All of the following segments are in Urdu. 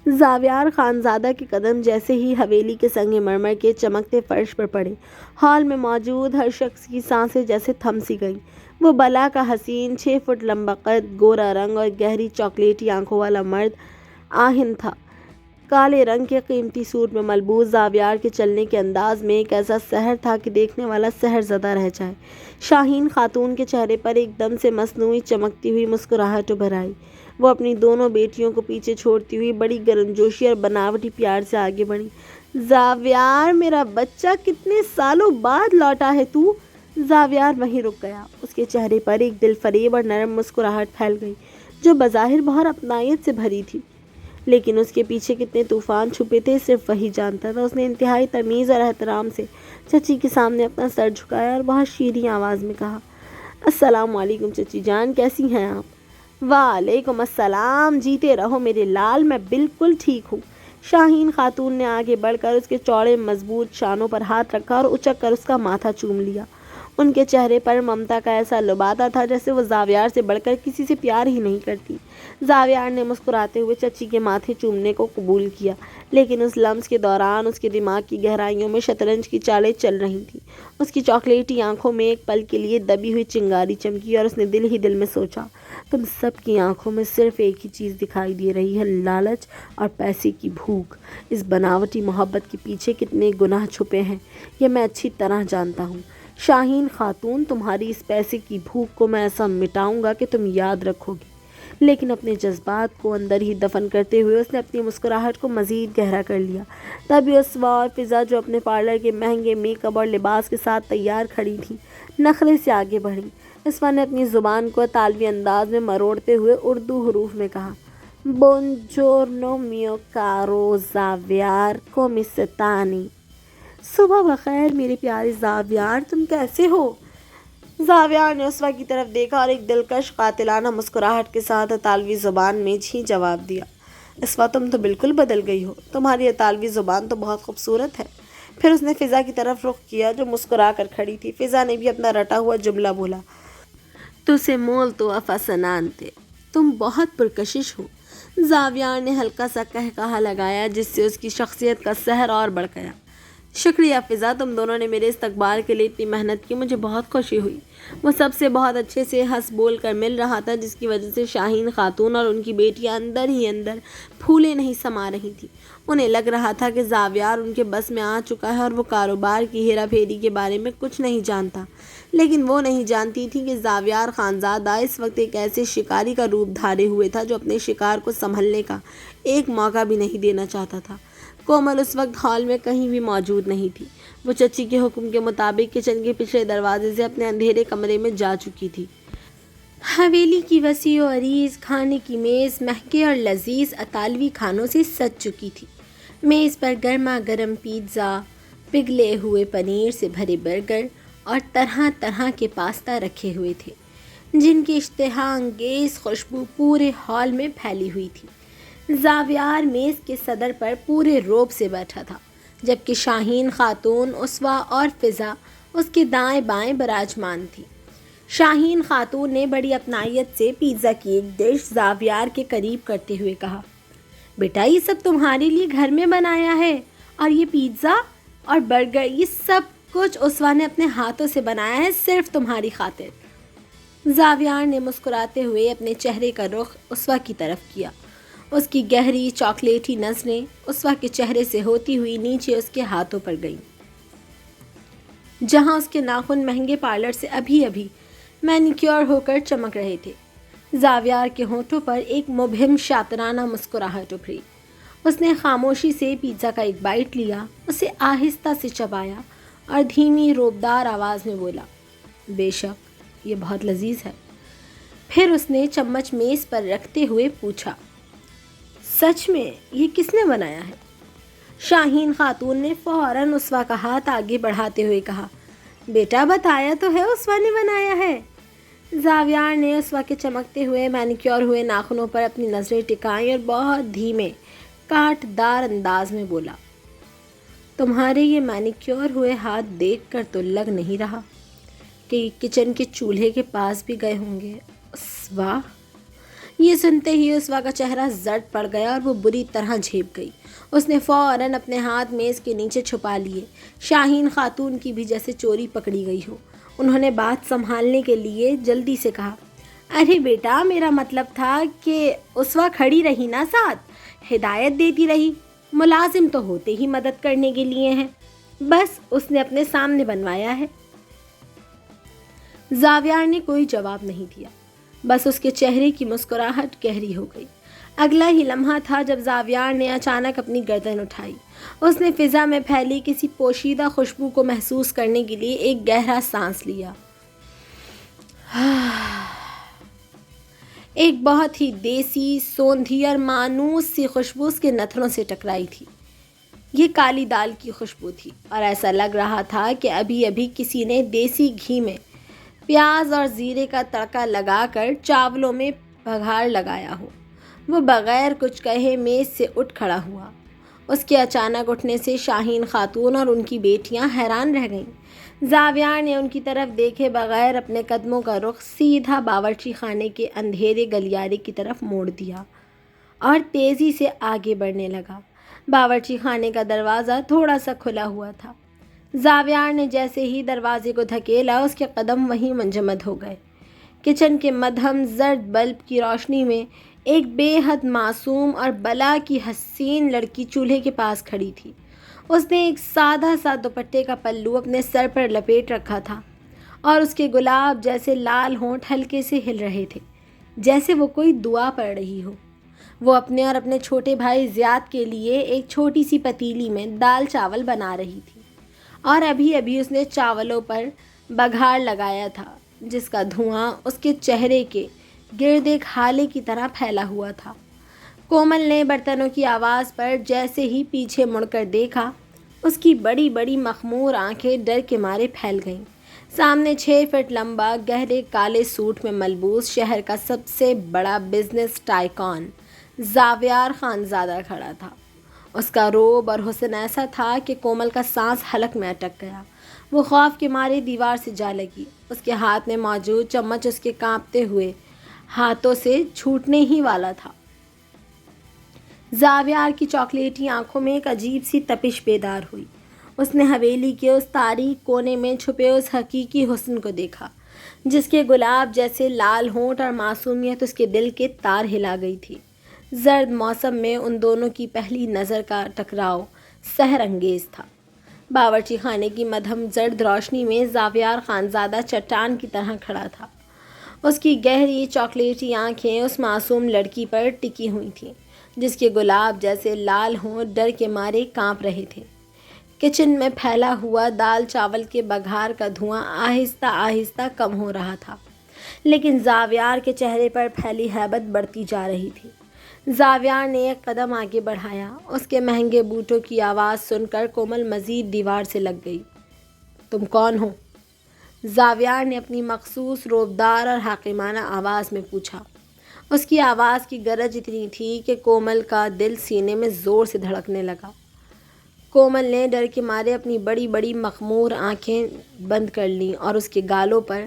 زاویار خانزادہ کے قدم جیسے ہی حویلی کے سنگ مرمر کے چمکتے فرش پر پڑے، ہال میں موجود ہر شخص کی سانسیں جیسے تھم سی گئیں۔ وہ بلا کا حسین 6 فٹ لمبا قد، گورا رنگ اور گہری چاکلیٹی آنکھوں والا مرد آہن تھا۔ کالے رنگ کے قیمتی سوٹ میں ملبوس زاویار کے چلنے کے انداز میں ایک ایسا سحر تھا کہ دیکھنے والا سحر زدہ رہ جائے۔ شاہین خاتون کے چہرے پر ایک دم سے مصنوعی چمکتی ہوئی مسکراہٹ ابھر آئی۔ وہ اپنی دونوں بیٹیوں کو پیچھے چھوڑتی ہوئی بڑی گرمجوشی اور بناوٹی پیار سے آگے بڑھی۔ زاویار میرا بچہ، کتنے سالوں بعد لوٹا ہے تو؟ زاویار وہیں رک گیا۔ اس کے چہرے پر ایک دل فریب اور نرم مسکراہٹ پھیل گئی جو بظاہر بہت اپنائیت سے بھری تھی، لیکن اس کے پیچھے کتنے طوفان چھپے تھے صرف وہی جانتا تھا۔ اس نے انتہائی تمیز اور احترام سے چچی کے سامنے اپنا سر جھکایا اور بہت شیریں آواز میں کہا، السلام علیکم چچی جان، کیسی ہیں آپ؟ وعلیکم السلام، جیتے رہو میرے لال، میں بالکل ٹھیک ہوں۔ شاہین خاتون نے آگے بڑھ کر اس کے چوڑے مضبوط شانوں پر ہاتھ رکھا اور اچک کر اس کا ماتھا چوم لیا۔ ان کے چہرے پر ممتا کا ایسا لبادہ تھا جیسے وہ زاویار سے بڑھ کر کسی سے پیار ہی نہیں کرتی۔ زاویار نے مسکراتے ہوئے چچی کے ماتھے چومنے کو قبول کیا، لیکن اس لمس کے دوران اس کے دماغ کی گہرائیوں میں شطرنج کی چالیں چل رہی تھیں۔ اس کی چاکلیٹی آنکھوں میں ایک پل کے لیے دبی ہوئی چنگاری چمکی اور اس نے دل ہی دل میں سوچا، تم سب کی آنکھوں میں صرف ایک ہی چیز دکھائی دے رہی ہے، لالچ اور پیسے کی بھوک۔ اس بناوٹی محبت کے پیچھے کتنے گناہ چھپے ہیں یہ میں اچھی طرح جانتا ہوں۔ شاہین خاتون، تمہاری اس پیسے کی بھوک کو میں ایسا مٹاؤں گا کہ تم یاد رکھو گی۔ لیکن اپنے جذبات کو اندر ہی دفن کرتے ہوئے اس نے اپنی مسکراہٹ کو مزید گہرا کر لیا۔ تبھی اسوا اور فضا جو اپنے پارلر کے مہنگے میک اپ اور لباس کے ساتھ تیار کھڑی تھیں، نخرے سے آگے بڑھیں۔ اسوا نے اپنی زبان کو اطالوی انداز میں مروڑتے ہوئے اردو حروف میں کہا، بونجورنو میو کارو زاویار کومی ستانی۔ صبح بخیر میرے پیارے زاویار، تم کیسے ہو؟ زاویار نے اسوا کی طرف دیکھا اور ایک دلکش قاتلانہ مسکراہٹ کے ساتھ اطالوی زبان میں جواب دیا، اسوا تم تو بالکل بدل گئی ہو، تمہاری اطالوی زبان تو بہت خوبصورت ہے۔ پھر اس نے فضا کی طرف رخ کیا جو مسکرا کر کھڑی تھی۔ فضا نے بھی اپنا رٹا ہوا جملہ بولا، تُسے مولتو افاسنانتے، تم بہت پرکشش ہو۔ زاویار نے ہلکا سا قہقہہ لگایا جس سے اس کی شخصیت کا سحر اور بڑھ گیا۔ شکریہ فضا، تم دونوں نے میرے استقبال کے لیے اتنی محنت کی، مجھے بہت خوشی ہوئی۔ وہ سب سے بہت اچھے سے ہنس بول کر مل رہا تھا جس کی وجہ سے شاہین خاتون اور ان کی بیٹیاں اندر ہی اندر پھولے نہیں سما رہی تھیں۔ انہیں لگ رہا تھا کہ زاویار ان کے بس میں آ چکا ہے اور وہ کاروبار کی ہیرا پھیری کے بارے میں کچھ نہیں جانتا، لیکن وہ نہیں جانتی تھی کہ زاویار خانزادہ اس وقت ایک ایسے شکاری کا روپ دھارے ہوئے تھا جو اپنے شکار کو سنبھلنے کا ایک موقع بھی نہیں دینا چاہتا تھا۔ کومل اس وقت ہال میں کہیں بھی موجود نہیں تھی۔ وہ چچی کے حکم کے مطابق کچن کے پچھلے دروازے سے اپنے اندھیرے کمرے میں جا چکی تھی۔ حویلی کی وسیع و عریض کھانے کی میز مہنگے اور لذیذ اطالوی کھانوں سے سج چکی تھی۔ میز پر گرما گرم پیتزا، پگھلے ہوئے پنیر سے بھرے برگر اور طرح طرح کے پاستا رکھے ہوئے تھے جن کی اشتہا انگیز خوشبو پورے ہال میں پھیلی ہوئی تھی۔ زاویار میز کے صدر پر پورے روب سے بیٹھا تھا، جبکہ شاہین خاتون، اسوا اور فضا اس کے دائیں بائیں براجمان تھی۔ شاہین خاتون نے بڑی اپنائیت سے پیتزا کی ایک ڈش زاویار کے قریب کرتے ہوئے کہا، بیٹا یہ سب تمہارے لیے گھر میں بنایا ہے، اور یہ پیتزا اور برگر یہ سب کچھ اسوا نے اپنے ہاتھوں سے بنایا ہے صرف تمہاری خاطر۔ زاویار نے مسکراتے ہوئے اپنے چہرے کا رخ اسوا کی طرف کیا۔ اس کی گہری چاکلیٹی نظریں اسوا کے چہرے سے ہوتی ہوئی نیچے اس کے ہاتھوں پر گئیں، جہاں اس کے ناخن مہنگے پارلر سے ابھی ابھی مینیکیور ہو کر چمک رہے تھے۔ زاویار کے ہونٹوں پر ایک مبہم شاطرانہ مسکراہٹ ابھری۔ اس نے خاموشی سے پیتزا کا ایک بائٹ لیا، اسے آہستہ سے چبایا اور دھیمی روبدار آواز میں بولا، بے شک یہ بہت لذیذ ہے۔ پھر اس نے چمچ میز پر رکھتے ہوئے پوچھا، سچ میں یہ کس نے بنایا ہے؟ شاہین خاتون نے فوراً اسوا کا ہاتھ آگے بڑھاتے ہوئے کہا، بیٹا بتایا تو ہے اسوا نے بنایا ہے۔ زاویار نے اسوا کے چمکتے ہوئے مینیکیور ہوئے ناخنوں پر اپنی نظریں ٹکائیں اور بہت دھیمے کاٹ دار انداز میں بولا، تمہارے یہ مینیکیور ہوئے ہاتھ دیکھ کر تو لگ نہیں رہا کہ کچن کے چولہے کے پاس بھی گئے ہوں گے۔ اسوا، یہ سنتے ہی اسوا کا چہرہ زرد پڑ گیا اور وہ بری طرح جھیپ گئی۔ اس نے فوراً اپنے ہاتھ میز کے نیچے چھپا لیے۔ شاہین خاتون کی بھی جیسے چوری پکڑی گئی ہو۔ انہوں نے بات سنبھالنے کے لیے جلدی سے کہا، ارے بیٹا، میرا مطلب تھا کہ اسوا کھڑی رہی نا ساتھ، ہدایت دیتی رہی۔ ملازم تو ہوتے ہی مدد کرنے کے لیے ہیں، بس اس نے اپنے سامنے بنوایا ہے۔ زاویار نے کوئی جواب نہیں دیا، بس اس کے چہرے کی مسکراہٹ گہری ہو گئی۔ اگلا ہی لمحہ تھا جب زاویار نے اچانک اپنی گردن اٹھائی۔ اس نے فضا میں پھیلی کسی پوشیدہ خوشبو کو محسوس کرنے کے لیے ایک گہرا سانس لیا۔ ایک بہت ہی دیسی، سوندھی اور مانوس سی خوشبو اس کے نتھنوں سے ٹکرائی تھی۔ یہ کالی دال کی خوشبو تھی اور ایسا لگ رہا تھا کہ ابھی ابھی کسی نے دیسی گھی میں پیاز اور زیرے کا تڑکا لگا کر چاولوں میں بگھار لگایا ہو۔ وہ بغیر کچھ کہے میز سے اٹھ کھڑا ہوا۔ اس کے اچانک اٹھنے سے شاہین خاتون اور ان کی بیٹیاں حیران رہ گئیں۔ زاویار نے ان کی طرف دیکھے بغیر اپنے قدموں کا رخ سیدھا باورچی خانے کے اندھیرے گلیارے کی طرف موڑ دیا اور تیزی سے آگے بڑھنے لگا۔ باورچی خانے کا دروازہ تھوڑا سا کھلا ہوا تھا۔ زاویار نے جیسے ہی دروازے کو دھکیلا، اس کے قدم وہیں منجمد ہو گئے۔ کچن کے مدھم زرد بلب کی روشنی میں ایک بے حد معصوم اور بلا کی حسین لڑکی چولہے کے پاس کھڑی تھی۔ اس نے ایک سادہ سا دوپٹے کا پلو اپنے سر پر لپیٹ رکھا تھا اور اس کے گلاب جیسے لال ہونٹ ہلکے سے ہل رہے تھے، جیسے وہ کوئی دعا پڑھ رہی ہو۔ وہ اپنے اور اپنے چھوٹے بھائی زیاد کے لیے ایک چھوٹی سی پتیلی میں دال چاول بنا رہی تھی اور ابھی ابھی اس نے چاولوں پر بگھار لگایا تھا، جس کا دھواں اس کے چہرے کے گرد ایک ہالے کی طرح پھیلا ہوا تھا۔ کومل نے برتنوں کی آواز پر جیسے ہی پیچھے مڑ کر دیکھا، اس کی بڑی بڑی مخمور آنکھیں ڈر کے مارے پھیل گئیں۔ سامنے 6 فٹ لمبا، گہرے کالے سوٹ میں ملبوس شہر کا سب سے بڑا بزنس ٹائکون زاویار خانزادہ کھڑا تھا۔ اس کا روب اور حسن ایسا تھا کہ کومل کا سانس حلق میں اٹک گیا۔ وہ خوف کے مارے دیوار سے جا لگی۔ اس کے ہاتھ میں موجود چمچ اس کے کانپتے ہوئے ہاتھوں سے چھوٹنے ہی والا تھا۔ زاویار کی چاکلیٹی آنکھوں میں ایک عجیب سی تپش بیدار ہوئی۔ اس نے حویلی کے اس تاریک کونے میں چھپے اس حقیقی حسن کو دیکھا، جس کے گلاب جیسے لال ہونٹ اور معصومیت اس کے دل کے تار ہلا گئی تھی۔ زرد موسم میں ان دونوں کی پہلی نظر کا ٹکراؤ سحر انگیز تھا۔ باورچی خانے کی مدھم زرد روشنی میں زاویار خانزادہ چٹان کی طرح کھڑا تھا۔ اس کی گہری چاکلیٹی آنکھیں اس معصوم لڑکی پر ٹکی ہوئی تھیں، جس کے گلاب جیسے لال ہونٹ ڈر کے مارے کانپ رہے تھے۔ کچن میں پھیلا ہوا دال چاول کے بگھار کا دھواں آہستہ آہستہ کم ہو رہا تھا، لیکن زاویار کے چہرے پر پھیلی ہیبت بڑھتی جا رہی تھی۔ زاویار نے ایک قدم آگے بڑھایا۔ اس کے مہنگے بوٹوں کی آواز سن کر کومل مزید دیوار سے لگ گئی۔ تم کون ہو؟ زاویار نے اپنی مخصوص روبدار اور حاکمانہ آواز میں پوچھا۔ اس کی آواز کی گرج اتنی تھی کہ کومل کا دل سینے میں زور سے دھڑکنے لگا۔ کومل نے ڈر کے مارے اپنی بڑی بڑی مخمور آنکھیں بند کر لیں اور اس کے گالوں پر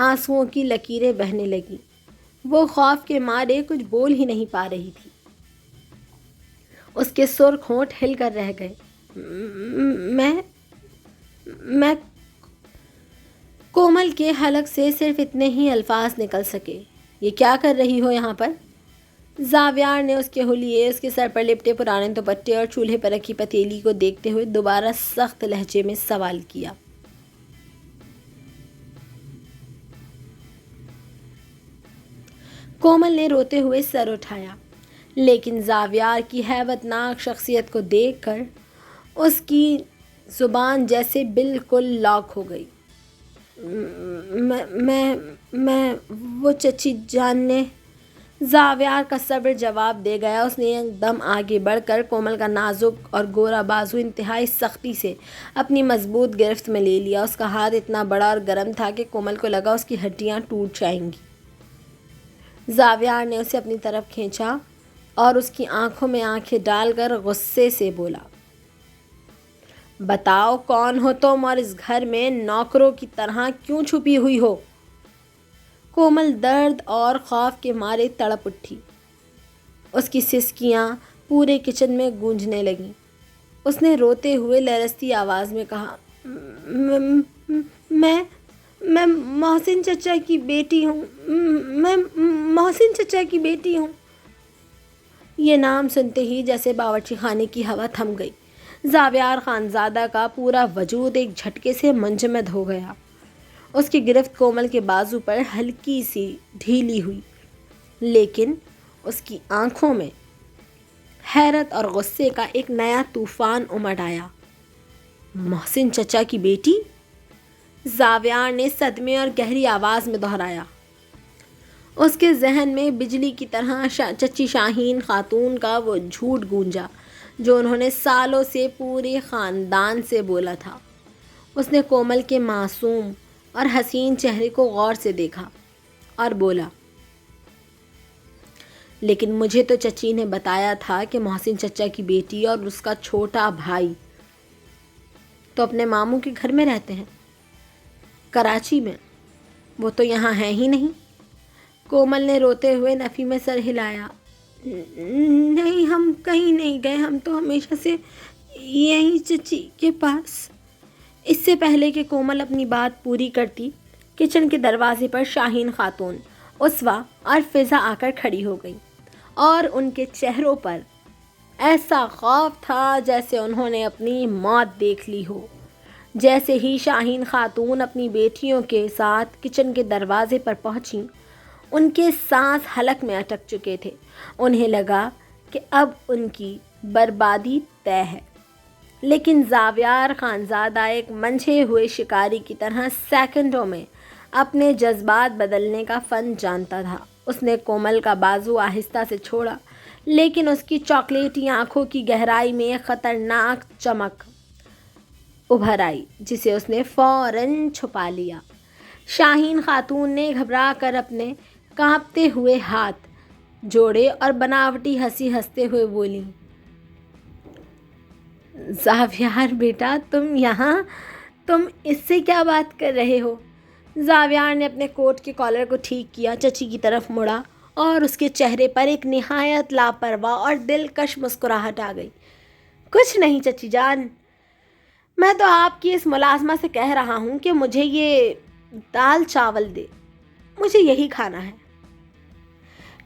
آنسوؤں کی لکیریں بہنے لگیں۔ وہ خوف کے مارے کچھ بول ہی نہیں پا رہی تھی۔ اس کے سرخ ہونٹ ہل کر رہ گئے۔ میں کومل کے حلق سے صرف اتنے ہی الفاظ نکل سکے۔ یہ کیا کر رہی ہو یہاں پر؟ زاویار نے اس کے حلیے، اس کے سر پر لپٹے پرانے دوپٹے اور چولہے پر رکھی پتیلی کو دیکھتے ہوئے دوبارہ سخت لہجے میں سوال کیا۔ کومل نے روتے ہوئے سر اٹھایا، لیکن زاویار کی ہیبت ناک شخصیت کو دیکھ کر اس کی زبان جیسے بالکل لاک ہو گئی۔ میں وہ چچی جان نے… زاویار کا صبر جواب دے گیا۔ اس نے ایک دم آگے بڑھ کر کومل کا نازک اور گورا بازو انتہائی سختی سے اپنی مضبوط گرفت میں لے لیا۔ اس کا ہاتھ اتنا بڑا اور گرم تھا کہ کومل کو لگا اس کی ہڈیاں ٹوٹ جائیں گی۔ زاویار نے اسے اپنی طرف کھینچا اور اس کی آنکھوں میں آنکھیں ڈال کر غصے سے بولا، بتاؤ کون ہو تم اور اس گھر میں نوکروں کی طرح کیوں چھپی ہوئی ہو؟ کومل درد اور خوف کے مارے تڑپ اٹھی۔ اس کی سسکیاں پورے کچن میں گونجنے لگیں۔ اس نے روتے ہوئے لرزتی آواز میں کہا، میں محسن چچا کی بیٹی ہوں، میں محسن چچا کی بیٹی ہوں۔ یہ نام سنتے ہی جیسے باورچی خانے کی ہوا تھم گئی۔ زاویار خانزادہ کا پورا وجود ایک جھٹکے سے منجمد ہو گیا۔ اس کی گرفت کومل کے بازو پر ہلکی سی ڈھیلی ہوئی، لیکن اس کی آنکھوں میں حیرت اور غصے کا ایک نیا طوفان امڈ آیا۔ محسن چچا کی بیٹی؟ زاویار نے صدمے اور گہری آواز میں دہرایا۔ اس کے ذہن میں بجلی کی طرح چچی شاہین خاتون کا وہ جھوٹ گونجا جو انہوں نے سالوں سے پورے خاندان سے بولا تھا۔ اس نے کومل کے معصوم اور حسین چہرے کو غور سے دیکھا اور بولا، لیکن مجھے تو چچی نے بتایا تھا کہ محسن چچا کی بیٹی اور اس کا چھوٹا بھائی تو اپنے ماموں کے گھر میں رہتے ہیں، کراچی میں۔ وہ تو یہاں ہیں ہی نہیں۔ کومل نے روتے ہوئے نفی میں سر ہلایا۔ نہیں، ہم کہیں نہیں گئے، ہم تو ہمیشہ سے یہیں چچی کے پاس۔ اس سے پہلے کہ کومل اپنی بات پوری کرتی، کچن کے دروازے پر شاہین خاتون، اسوا اور فضا آ کر کھڑی ہو گئی اور ان کے چہروں پر ایسا خوف تھا جیسے انہوں نے اپنی موت دیکھ لی ہو۔ جیسے ہی شاہین خاتون اپنی بیٹیوں کے ساتھ کچن کے دروازے پر پہنچیں، ان کے سانس حلق میں اٹک چکے تھے۔ انہیں لگا کہ اب ان کی بربادی طے ہے، لیکن زاویار خانزادہ ایک منجھے ہوئے شکاری کی طرح سیکنڈوں میں اپنے جذبات بدلنے کا فن جانتا تھا۔ اس نے کومل کا بازو آہستہ سے چھوڑا، لیکن اس کی چاکلیٹی آنکھوں کی گہرائی میں ایک خطرناک چمک ابھر آئی جسے اس نے فوراً چھپا لیا۔ شاہین خاتون نے گھبرا کر اپنے کانپتے ہوئے ہاتھ جوڑے اور بناوٹی ہنسی ہنستے ہوئے بولی، زاویار بیٹا، تم یہاں؟ تم اس سے کیا بات کر رہے ہو؟ زاویار نے اپنے کوٹ کے کالر کو ٹھیک کیا، چچی کی طرف مڑا اور اس کے چہرے پر ایک نہایت لاپرواہ اور دلکش مسکراہٹ آ گئی۔ کچھ نہیں چچی جان، میں تو آپ کی اس ملازمہ سے کہہ رہا ہوں کہ مجھے یہ دال چاول دے، مجھے یہی کھانا ہے،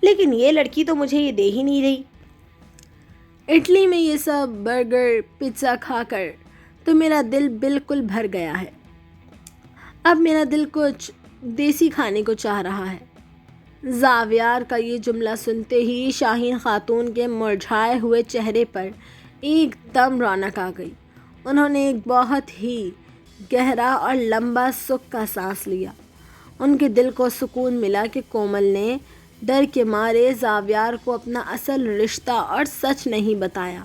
لیکن یہ لڑکی تو مجھے یہ دے ہی نہیں رہی۔ اٹلی میں یہ سب برگر پیزا کھا کر تو میرا دل بالکل بھر گیا ہے، اب میرا دل کچھ دیسی کھانے کو چاہ رہا ہے۔ زاویار کا یہ جملہ سنتے ہی شاہین خاتون کے مرجھائے ہوئے چہرے پر ایک دم رونق آ گئی۔ انہوں نے ایک بہت ہی گہرا اور لمبا سکھ کا سانس لیا۔ ان کے دل کو سکون ملا کہ کومل نے ڈر کے مارے زاویار کو اپنا اصل رشتہ اور سچ نہیں بتایا،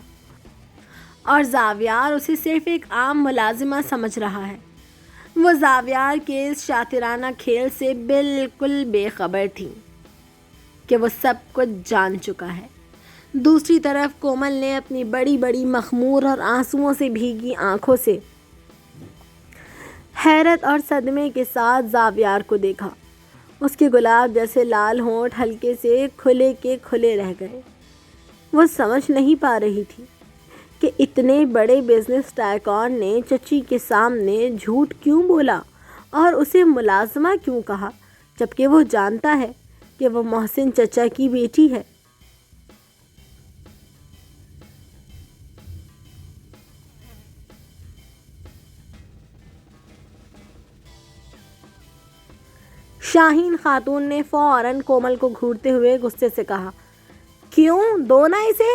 اور زاویار اسے صرف ایک عام ملازمہ سمجھ رہا ہے۔ وہ زاویار کے اس شاطرانہ کھیل سے بالکل بے خبر تھیں کہ وہ سب کچھ جان چکا ہے۔ دوسری طرف کومل نے اپنی بڑی بڑی مخمور اور آنسوؤں سے بھیگی آنکھوں سے حیرت اور صدمے کے ساتھ زاویار کو دیکھا۔ اس کے گلاب جیسے لال ہونٹ ہلکے سے کھلے کے کھلے رہ گئے۔ وہ سمجھ نہیں پا رہی تھی کہ اتنے بڑے بزنس ٹائکون نے چچی کے سامنے جھوٹ کیوں بولا اور اسے ملازمہ کیوں کہا، جبکہ وہ جانتا ہے کہ وہ محسن چچا کی بیٹی ہے۔ شاہین خاتون نے فوراً کومل کو گھورتے ہوئے غصے سے کہا، کیوں دو نا اسے؟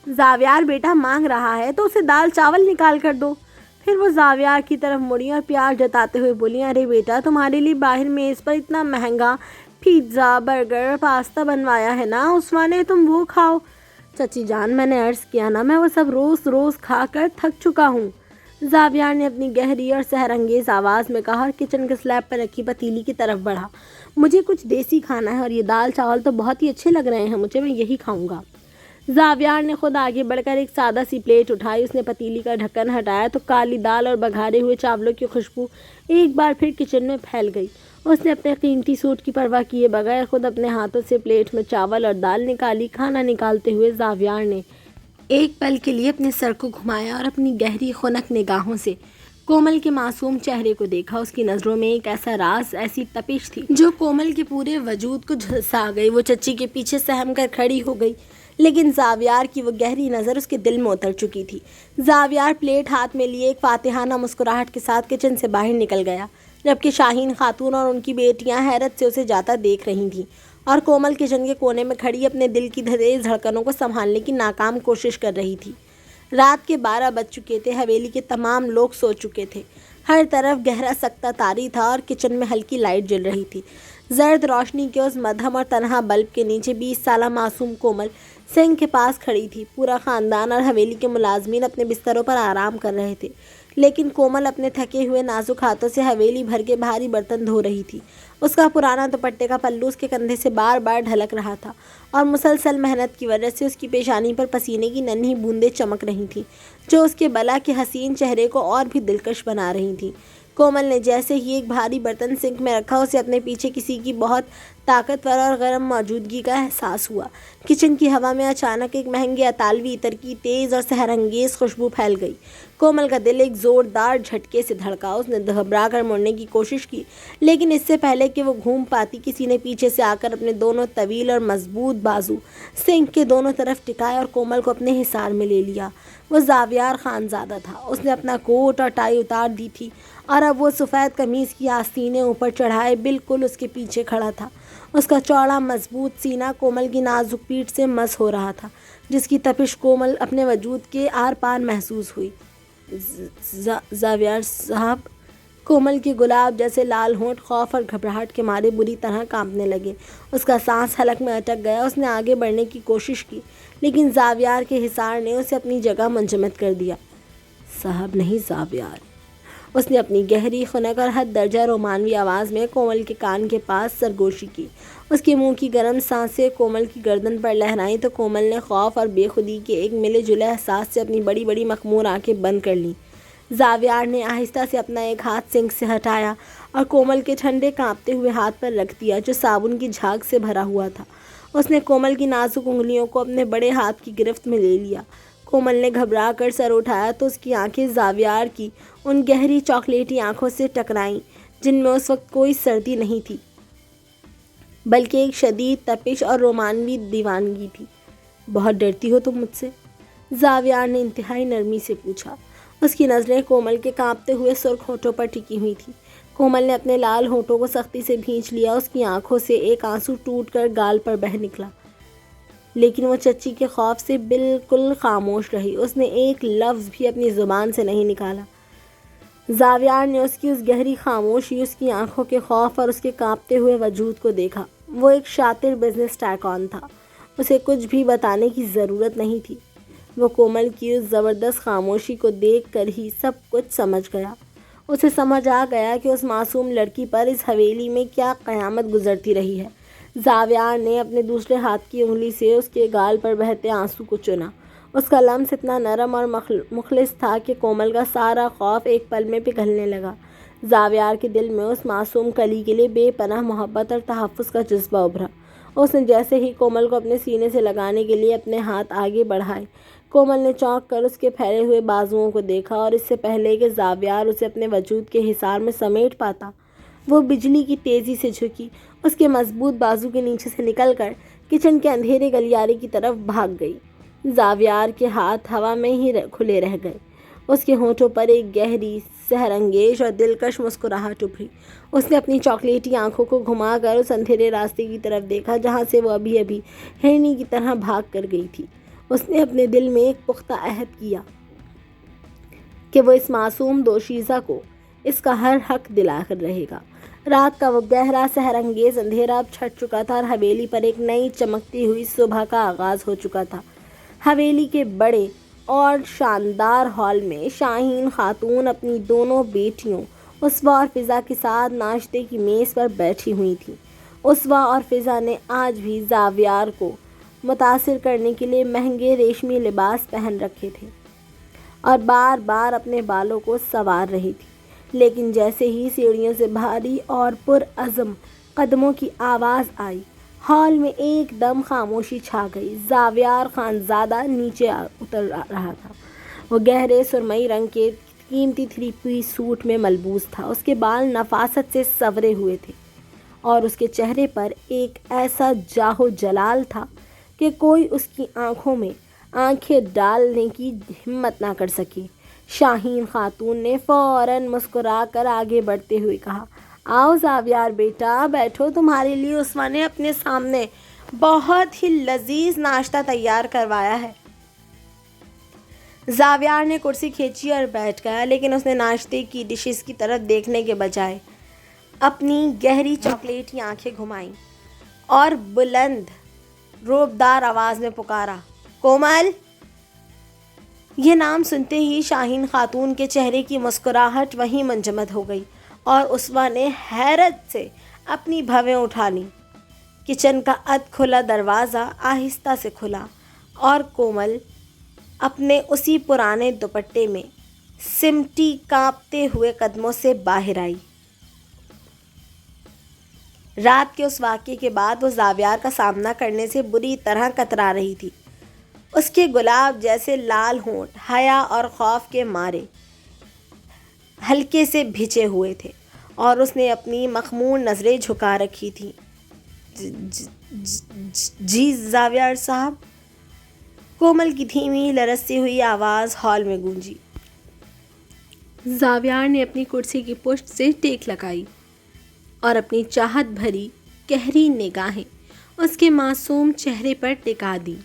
زاویار بیٹا مانگ رہا ہے تو اسے دال چاول نکال کر دو۔ پھر وہ زاویار کی طرف مڑی اور پیار جتاتے ہوئے بولی، ارے بیٹا، تمہارے لیے باہر میز پر اتنا مہنگا پیزا برگر پاستا بنوایا ہے نا، اسوا نے، تم وہ کھاؤ۔ چچی جان، میں نے عرض کیا نا، میں وہ سب روز روز کھا کر تھک چکا ہوں، زاویار نے اپنی گہری اور سحر انگیز آواز میں کہا اور کچن کے سلیب پر رکھی پتیلی کی طرف بڑھا۔ مجھے کچھ دیسی کھانا ہے اور یہ دال چاول تو بہت ہی اچھے لگ رہے ہیں مجھے، میں یہی کھاؤں گا۔ زاویار نے خود آگے بڑھ کر ایک سادہ سی پلیٹ اٹھائی۔ اس نے پتیلی کا ڈھکن ہٹایا تو کالی دال اور بگھارے ہوئے چاولوں کی خوشبو ایک بار پھر کچن میں پھیل گئی اس نے اپنے قیمتی سوٹ کی پرواہ کیے بغیر خود اپنے ہاتھوں سے پلیٹ میں چاول اور دال نکالی۔ کھانا نکالتے ہوئے زاویار نے ایک پل کے لیے اپنے سر کو گھمایا اور اپنی گہری خنک نگاہوں سے کومل کے معصوم چہرے کو دیکھا۔ اس کی نظروں میں ایک ایسا راز، ایسی تپش تھی جو کومل کے پورے وجود کو جھلسا گئی۔ وہ چچی کے پیچھے سہم کر کھڑی ہو گئی، لیکن زاویار کی وہ گہری نظر اس کے دل میں اتر چکی تھی۔ زاویار پلیٹ ہاتھ میں لیے ایک فاتحانہ مسکراہٹ کے ساتھ کچن سے باہر نکل گیا، جبکہ شاہین خاتون اور ان کی بیٹیاں حیرت سے اسے جاتا دیکھ رہی تھیں اور کومل کچن کے کونے میں کھڑی اپنے دل کی تیز دھڑکنوں کو سنبھالنے کی ناکام کوشش کر رہی تھی۔ رات کے 12 بج چکے تھے۔ حویلی کے تمام لوگ سو چکے تھے۔ ہر طرف گہرا سکتہ طاری تھا اور کچن میں ہلکی لائٹ جل رہی تھی۔ زرد روشنی کے اس مدھم اور تنہا بلب کے نیچے 20 سالہ معصوم کومل سنگھ کے پاس کھڑی تھی۔ پورا خاندان اور حویلی کے ملازمین اپنے بستروں پر آرام کر رہے تھے، لیکن کومل اپنے تھکے ہوئے نازک ہاتھوں سے حویلی بھر کے بھاری برتن دھو رہی تھی۔ اس کا پرانا دوپٹے کا پلو اس کے کندھے سے بار بار ڈھلک رہا تھا اور مسلسل محنت کی وجہ سے اس کی پیشانی پر پسینے کی ننھی بوندیں چمک رہی تھیں، جو اس کے بلا کے حسین چہرے کو اور بھی دلکش بنا رہی تھیں۔ کومل نے جیسے ہی ایک بھاری برتن سنک میں رکھا، اسے اپنے پیچھے کسی کی بہت طاقتور اور گرم موجودگی کا احساس ہوا۔ کچن کی ہوا میں اچانک ایک مہنگے اطالوی عطر کی تیز اور سحر انگیز خوشبو پھیل گئی۔ کومل کا دل ایک زوردار جھٹکے سے دھڑکا۔ اس نے گھبرا کر مڑنے کی کوشش کی، لیکن اس سے پہلے کہ وہ گھوم پاتی، کسی نے پیچھے سے آ کر اپنے دونوں طویل اور مضبوط بازو سنک کے دونوں طرف ٹکائے اور کومل کو اپنے حصار میں لے لیا۔ وہ زاویار خانزادہ تھا۔ اس نے اپنا کوٹ اور ٹائی اتار دی تھی اور اب وہ سفید قمیض کی آستینیں اوپر چڑھائے بالکل اس کے پیچھے کھڑا تھا۔ اس کا چوڑا مضبوط سینہ کومل کی نازک پیٹھ سے مس ہو رہا تھا، جس کی تپش کومل اپنے وجود کے آر پار محسوس ہوئی۔ زاویار صاحب، کومل کے گلاب جیسے لال ہونٹ خوف اور گھبراہٹ کے مارے بری طرح کانپنے لگے۔ اس کا سانس حلق میں اٹک گیا۔ اس نے آگے بڑھنے کی کوشش کی، لیکن زاویار کے حصار نے اسے اپنی جگہ منجمد کر دیا۔ صاحب نہیں، زاویار، اس نے اپنی گہری خنک اور حد درجہ رومانوی آواز میں کومل کے کان کے پاس سرگوشی کی۔ اس کے منہ کی گرم سانسیں کومل کی گردن پر لہرائیں تو کومل نے خوف اور بے خودی کے ایک ملے جلے احساس سے اپنی بڑی بڑی مخمور آنکھیں بند کر لیں۔ زاویار نے آہستہ سے اپنا ایک ہاتھ سنک سے ہٹایا اور کومل کے ٹھنڈے کانپتے ہوئے ہاتھ پر رکھ دیا، جو صابن کی جھاگ سے بھرا ہوا تھا۔ اس نے کومل کی نازک انگلیوں کو اپنے بڑے ہاتھ کی گرفت میں لے لیا۔ کومل نے گھبرا کر سر اٹھایا تو اس کی آنکھیں زاویار کی ان گہری چاکلیٹی آنکھوں سے ٹکرائیں جن میں اس وقت کوئی سردی نہیں تھی، بلکہ ایک شدید تپش اور رومانوی دیوانگی تھی۔ بہت ڈرتی ہو تم مجھ سے؟ زاویار نے انتہائی نرمی سے پوچھا۔ اس کی نظریں کومل کے کانپتے ہوئے سرخ ہونٹوں پر ٹکی ہوئی تھیں۔ کومل نے اپنے لال ہونٹوں کو سختی سے بھینچ لیا۔ اس کی آنکھوں سے ایک آنسو ٹوٹ کر گال پر بہہ نکلا، لیکن وہ چچی کے خوف سے بالکل خاموش رہی۔ اس نے ایک لفظ بھی اپنی زبان سے نہیں نکالا۔ زاویار نے اس کی اس گہری خاموشی، اس کی آنکھوں کے خوف اور اس کے کانپتے ہوئے وجود کو دیکھا۔ وہ ایک شاطر بزنس ٹائکون تھا۔ اسے کچھ بھی بتانے کی ضرورت نہیں تھی۔ وہ کومل کی اس زبردست خاموشی کو دیکھ کر ہی سب کچھ سمجھ گیا۔ اسے سمجھ آ گیا کہ اس معصوم لڑکی پر اس حویلی میں کیا قیامت گزرتی رہی ہے۔ زاویار نے اپنے دوسرے ہاتھ کی انگلی سے اس کے گال پر بہتے آنسو کو چنا۔ اس کا لمس اتنا نرم اور مخلص تھا کہ کومل کا سارا خوف ایک پل میں پگھلنے لگا۔ زاویار کے دل میں اس معصوم کلی کے لیے بے پناہ محبت اور تحفظ کا جذبہ ابھرا۔ اس نے جیسے ہی کومل کو اپنے سینے سے لگانے کے لیے اپنے ہاتھ آگے بڑھائے، کومل نے چونک کر اس کے پھیلے ہوئے بازوؤں کو دیکھا اور اس سے پہلے کہ زاویار اسے اپنے وجود کے حصار میں سمیٹ پاتا، وہ بجلی کی تیزی سے جھکی، اس کے مضبوط بازو کے نیچے سے نکل کر کچن کے اندھیرے گلیارے کی طرف بھاگ گئی۔ زاویار کے ہاتھ ہوا میں ہی کھلے رہ گئے۔ اس کے ہونٹوں پر ایک گہری، سحر انگیز اور دلکش مسکراہٹ ابھری۔ اس نے اپنی چاکلیٹی آنکھوں کو گھما کر اس اندھیرے راستے کی طرف دیکھا جہاں سے وہ ابھی ابھی ہرنی کی طرح بھاگ کر گئی تھی۔ اس نے اپنے دل میں ایک پختہ عہد کیا کہ وہ اس معصوم دوشیزہ کو اس کا ہر حق دلا کر رہے گا۔ رات کا وہ گہرا سحر انگیز اندھیرا اب چھٹ چکا تھا اور حویلی پر ایک نئی چمکتی ہوئی صبح کا آغاز ہو چکا تھا۔ حویلی کے بڑے اور شاندار ہال میں شاہین خاتون اپنی دونوں بیٹیوں اسوا اور فضا کے ساتھ ناشتے کی میز پر بیٹھی ہوئی تھیں۔ اسوا اور فضا نے آج بھی زاویار کو متاثر کرنے کے لیے مہنگے ریشمی لباس پہن رکھے تھے اور بار بار اپنے بالوں کو سنوار رہی تھی، لیکن جیسے ہی سیڑھیوں سے بھاری اور پرعزم قدموں کی آواز آئی، ہال میں ایک دم خاموشی چھا گئی۔ زاویار خانزادہ نیچے اتر رہا تھا۔ وہ گہرے سرمئی رنگ کے قیمتی 3 پیس سوٹ میں ملبوس تھا۔ اس کے بال نفاست سے سنورے ہوئے تھے اور اس کے چہرے پر ایک ایسا جاہ و جلال تھا کہ کوئی اس کی آنکھوں میں آنکھیں ڈالنے کی ہمت نہ کر سکے۔ شاہین خاتون نے فوراً مسکرا کر آگے بڑھتے ہوئے کہا، آؤ زاویار بیٹا بیٹھو، تمہارے لیے عثمان نے اپنے سامنے بہت ہی لذیذ ناشتہ تیار کروایا ہے۔ زاویار نے کرسی کھینچی اور بیٹھ گیا، لیکن اس نے ناشتے کی ڈشز کی طرف دیکھنے کے بجائے اپنی گہری چاکلیٹی آنکھیں گھمائیں اور بلند روبدار آواز میں پکارا، کومل! یہ نام سنتے ہی شاہین خاتون کے چہرے کی مسکراہٹ وہیں منجمد ہو گئی اور عثمان نے حیرت سے اپنی بھویں اٹھا لیں۔ کچن کا کھلا دروازہ آہستہ سے کھلا اور کومل اپنے اسی پرانے دوپٹے میں سمٹی کانپتے ہوئے قدموں سے باہر آئی۔ رات کے اس واقعے کے بعد وہ زاویار کا سامنا کرنے سے بری طرح کترا رہی تھی۔ اس کے گلاب جیسے لال ہونٹ حیا اور خوف کے مارے ہلکے سے بھچے ہوئے تھے اور اس نے اپنی مخمور نظریں جھکا رکھی تھیں۔ جی زاویار صاحب، کومل کی دھیمی لرزتی ہوئی آواز ہال میں گونجی۔ زاویار نے اپنی کرسی کی پشت سے ٹیک لگائی اور اپنی چاہت بھری گہری نگاہیں اس کے معصوم چہرے پر ٹکا دیں۔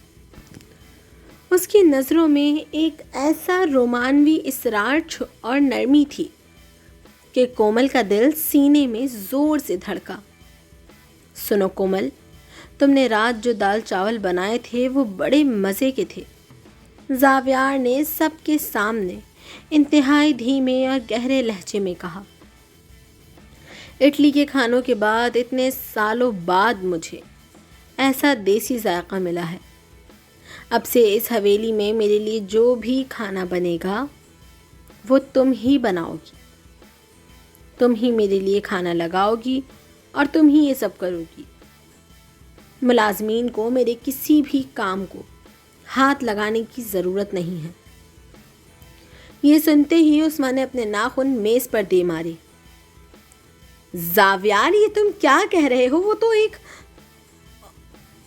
اس کی نظروں میں ایک ایسا رومانوی اسرار اور نرمی تھی کہ کومل کا دل سینے میں زور سے دھڑکا۔ سنو کومل، تم نے رات جو دال چاول بنائے تھے وہ بڑے مزے کے تھے، زاویار نے سب کے سامنے انتہائی دھیمے اور گہرے لہجے میں کہا۔ اٹلی کے کھانوں کے بعد اتنے سالوں بعد مجھے ایسا دیسی ذائقہ ملا ہے۔ اب سے اس حویلی میں میرے لیے جو بھی کھانا بنے گا وہ تم ہی بناؤ گی، تم ہی میرے لیے کھانا لگاؤ گی اور تم ہی یہ سب کرو گی۔ ملازمین کو میرے کسی بھی کام کو ہاتھ لگانے کی ضرورت نہیں ہے۔ یہ سنتے ہی عثمان نے اپنے ناخن میز پر دے مارے۔ زاویار، یہ تم کیا کہہ رہے ہو؟ وہ تو ایک…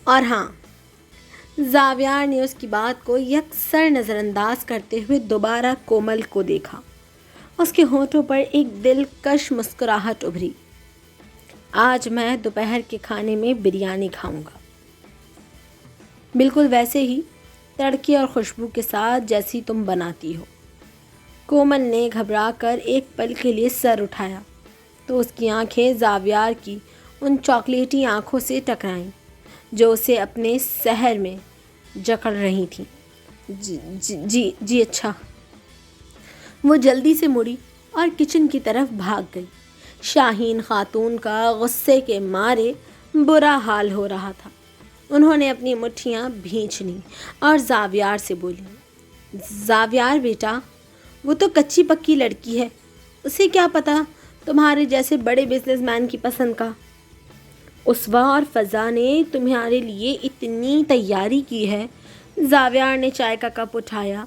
اور ہاں، زاویار نے اس کی بات کو یکسر نظر انداز کرتے ہوئے دوبارہ کومل کو دیکھا۔ اس کے ہونٹوں پر ایک دلکش مسکراہٹ ابھری۔ آج میں دوپہر کے کھانے میں بریانی کھاؤں گا، بالکل ویسے ہی تڑکے اور خوشبو کے ساتھ جیسی تم بناتی ہو۔ کومل نے گھبرا کر ایک پل کے لیے سر اٹھایا تو اس کی آنکھیں زاویار کی ان چاکلیٹی آنکھوں سے ٹکرائیں جو اسے اپنے سحر میں جکڑ رہی تھیں۔ جی اچھا۔ وہ جلدی سے مڑی اور کچن کی طرف بھاگ گئی۔ شاہین خاتون کا غصے کے مارے برا حال ہو رہا تھا۔ انہوں نے اپنی مٹھیاں بھینچ لیں اور زاویار سے بولی، زاویار بیٹا، وہ تو کچی پکی لڑکی ہے، اسے کیا پتا تمہارے جیسے بڑے بزنس مین کی پسند کا۔ اسوا اور فضا نے تمہارے لیے اتنی تیاری کی ہے۔ زاویار نے چائے کا کپ اٹھایا،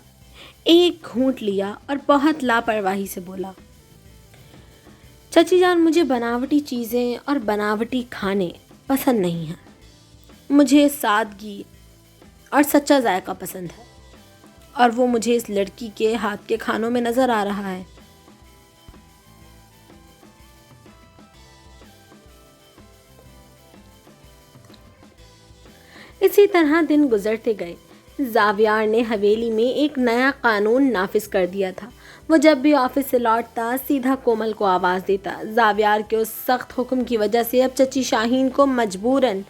ایک گھونٹ لیا اور بہت لاپرواہی سے بولا، چچی جان، مجھے بناوٹی چیزیں اور بناوٹی کھانے پسند نہیں ہیں۔ مجھے سادگی اور سچا ذائقہ پسند ہے، اور وہ مجھے اس لڑکی کے ہاتھ کے کھانوں میں نظر آ رہا ہے۔ اسی طرح دن گزرتے گئے۔ زاویار نے حویلی میں ایک نیا قانون نافذ کر دیا تھا۔ وہ جب بھی آفس سے لوٹتا سیدھا کومل کو آواز دیتا۔ زاویار کے اس سخت حکم کی وجہ سے اب چچی شاہین کو مجبوراً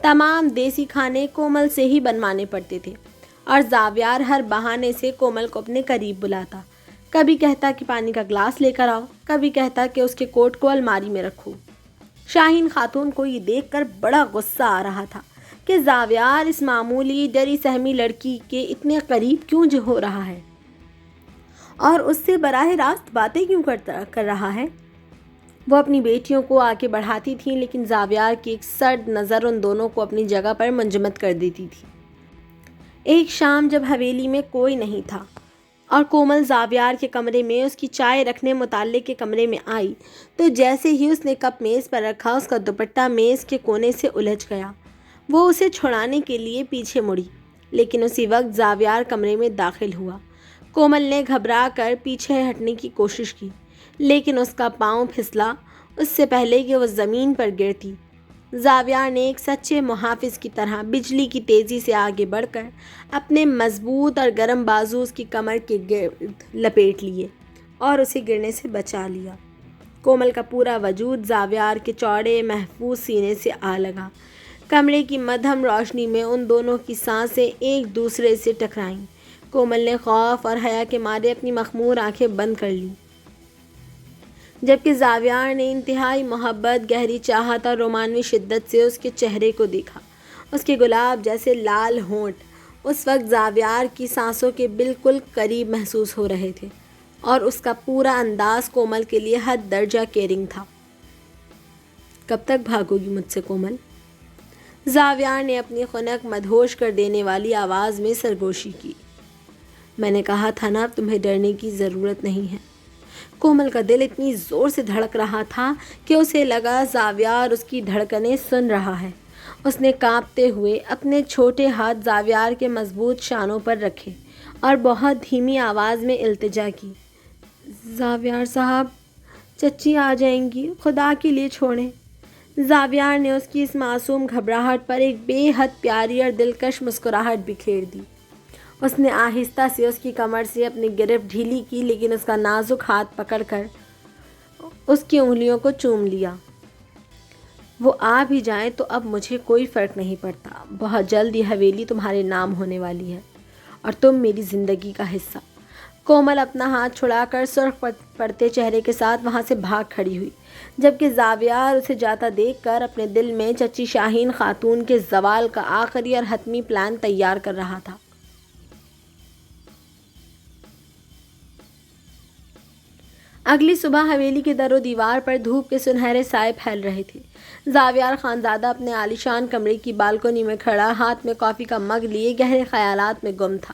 تمام دیسی کھانے کومل سے ہی بنوانے پڑتے تھے، اور زاویار ہر بہانے سے کومل کو اپنے قریب بلاتا۔ کبھی کہتا کہ پانی کا گلاس لے کر آؤ، کبھی کہتا کہ اس کے کوٹ کو الماری میں رکھو۔ شاہین خاتون کو یہ دیکھ کر بڑا غصہ آ رہا تھا کہ زاویار اس معمولی ڈری سہمی لڑکی کے اتنے قریب کیوں ہو رہا ہے، اور اس سے براہ راست باتیں کیوں کر رہا ہے؟ وہ اپنی بیٹیوں کو آگے بڑھاتی تھیں، لیکن زاویار کی ایک سرد نظر ان دونوں کو اپنی جگہ پر منجمد کر دیتی تھی۔ ایک شام جب حویلی میں کوئی نہیں تھا اور کومل زاویار کے کمرے میں اس کی چائے رکھنے متعلق کے کمرے میں آئی، تو جیسے ہی اس نے کپ میز پر رکھا، اس کا دوپٹہ میز کے کونے سے الجھ گیا۔ وہ اسے چھڑانے کے لیے پیچھے مڑی، لیکن اسی وقت زاویار کمرے میں داخل ہوا۔ کومل نے گھبرا کر پیچھے ہٹنے کی کوشش کی، لیکن اس کا پاؤں پھسلا اس سے پہلے کہ وہ زمین پر گرتی۔ زاویار نے ایک سچے محافظ کی طرح بجلی کی تیزی سے آگے بڑھ کر اپنے مضبوط اور گرم بازو اس کی کمر کے گرد لپیٹ لیے اور اسے گرنے سے بچا لیا۔ کومل کا پورا وجود زاویار کے چوڑے محفوظ سینے سے آ لگا۔ کمرے کی مدھم روشنی میں ان دونوں کی سانسیں ایک دوسرے سے ٹکرائیں۔ کومل نے خوف اور حیا کے مارے اپنی مخمور آنکھیں بند کر لیں، جبکہ زاویار نے انتہائی محبت، گہری چاہت اور رومانوی شدت سے اس کے چہرے کو دیکھا۔ اس کے گلاب جیسے لال ہونٹ اس وقت زاویار کی سانسوں کے بالکل قریب محسوس ہو رہے تھے، اور اس کا پورا انداز کومل کے لیے حد درجہ کیئرنگ تھا۔ کب تک بھاگو گی مجھ سے کومل؟ زاویار نے اپنی خنک مدہوش کر دینے والی آواز میں سرگوشی کی۔ میں نے کہا تھا نا، اب تمہیں ڈرنے کی ضرورت نہیں ہے۔ کومل کا دل اتنی زور سے دھڑک رہا تھا کہ اسے لگا زاویار اس کی دھڑکنیں سن رہا ہے۔ اس نے کانپتے ہوئے اپنے چھوٹے ہاتھ زاویار کے مضبوط شانوں پر رکھے اور بہت دھیمی آواز میں التجا کی، زاویار صاحب، چچی آ جائیں گی، خدا کے لیے چھوڑیں۔ زاویار نے اس کی اس معصوم گھبراہٹ پر ایک بے حد پیاری اور دلکش مسکراہٹ بکھیر دی۔ اس نے آہستہ سے اس کی کمر سے اپنی گرفت ڈھیلی کی، لیکن اس کا نازک ہاتھ پکڑ کر اس کی انگلیوں کو چوم لیا۔ وہ آ بھی جائیں تو اب مجھے کوئی فرق نہیں پڑتا۔ بہت جلد یہ حویلی تمہارے نام ہونے والی ہے اور تم میری زندگی کا حصہ۔ کومل اپنا ہاتھ چھڑا کر سرخ پڑتے چہرے کے ساتھ وہاں سے بھاگ کھڑی ہوئی، جبکہ زاویار اسے جاتا دیکھ کر اپنے دل میں چچی شاہین خاتون کے زوال کا آخری اور حتمی پلان تیار کر رہا تھا۔ اگلی صبح حویلی کے در و دیوار پر دھوپ کے سنہرے سائے پھیل رہے تھے۔ زاویار خانزادہ اپنے عالیشان کمرے کی بالکنی میں کھڑا، ہاتھ میں کافی کا مگ لیے گہرے خیالات میں گم تھا۔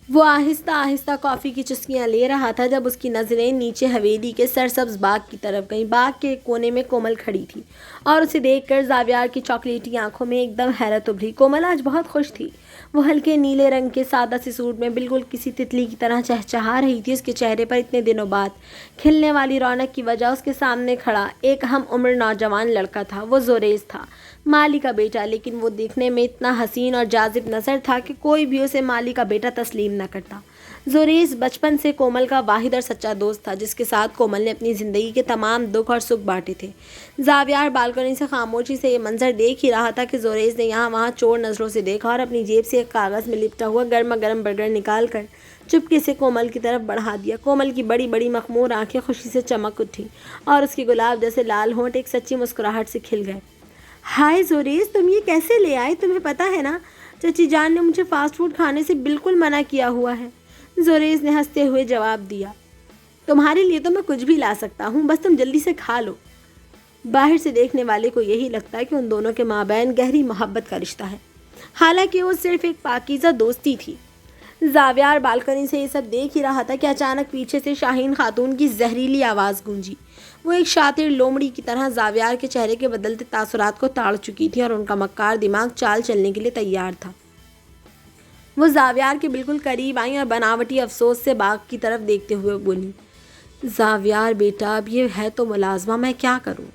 وہ آہستہ آہستہ کافی کی چسکیاں لے رہا تھا جب اس کی نظریں نیچے حویلی کے سرسبز باغ کی طرف گئیں۔ باغ کے ایک کونے میں کومل کھڑی تھی اور اسے دیکھ کر زاویار کی چاکلیٹی آنکھوں میں ایک دم حیرت ابھری۔ کومل آج بہت خوش تھی۔ وہ ہلکے نیلے رنگ کے سادہ سے سوٹ میں بالکل کسی تتلی کی طرح چہچہا رہی تھی۔ اس کے چہرے پر اتنے دنوں بعد کھلنے والی رونق کی وجہ اس کے سامنے کھڑا ایک ہم عمر نوجوان لڑکا تھا۔ وہ زوریز تھا، مالی کا بیٹا، لیکن وہ دیکھنے میں اتنا حسین اور جاذب نظر تھا کہ کوئی بھی اسے مالی کا بیٹا تسلیم نہ کرتا۔ زوریز بچپن سے کومل کا واحد اور سچا دوست تھا، جس کے ساتھ کومل نے اپنی زندگی کے تمام دکھ اور سکھ بانٹے تھے۔ زاویار بالکنی سے خاموشی سے یہ منظر دیکھ ہی رہا تھا کہ زوریز نے یہاں وہاں چور نظروں سے دیکھا اور اپنی جیب سے ایک کاغذ میں لپٹا ہوا گرما گرم برگر نکال کر چپکے سے کومل کی طرف بڑھا دیا۔ کومل کی بڑی بڑی مخمور آنکھیں خوشی سے چمک اٹھیں اور اس کے گلاب جیسے لال ہونٹ ایک سچی مسکراہٹ سے کھل گئے۔ ہائے زوریز، تم یہ کیسے لے آئے؟ تمہیں پتہ ہے نا چچی جان نے مجھے فاسٹ فوڈ کھانے سے بالکل منع کیا ہوا ہے۔ زوریز نے ہنستے ہوئے جواب دیا، تمہارے لیے تو میں کچھ بھی لا سکتا ہوں، بس تم جلدی سے کھا لو۔ باہر سے دیکھنے والے کو یہی لگتا ہے کہ ان دونوں کے مابین گہری محبت کا رشتہ ہے، حالانکہ وہ صرف ایک پاکیزہ دوستی تھی۔ زاویار بالکنی سے یہ سب دیکھ ہی رہا تھا کہ اچانک پیچھے سے شاہین خاتون کی زہریلی آواز گونجی۔ وہ ایک شاطر لومڑی کی طرح زاویار کے چہرے کے بدلتے تاثرات کو تاڑ چکی تھی اور ان کا مکار دماغ چال چلنے کے لیے تیار تھا۔ وہ زاویار کے بالکل قریب آئیں اور بناوٹی افسوس سے باغ کی طرف دیکھتے ہوئے بولی، زاویار بیٹا، اب یہ ہے تو ملازمہ، میں کیا کروں؟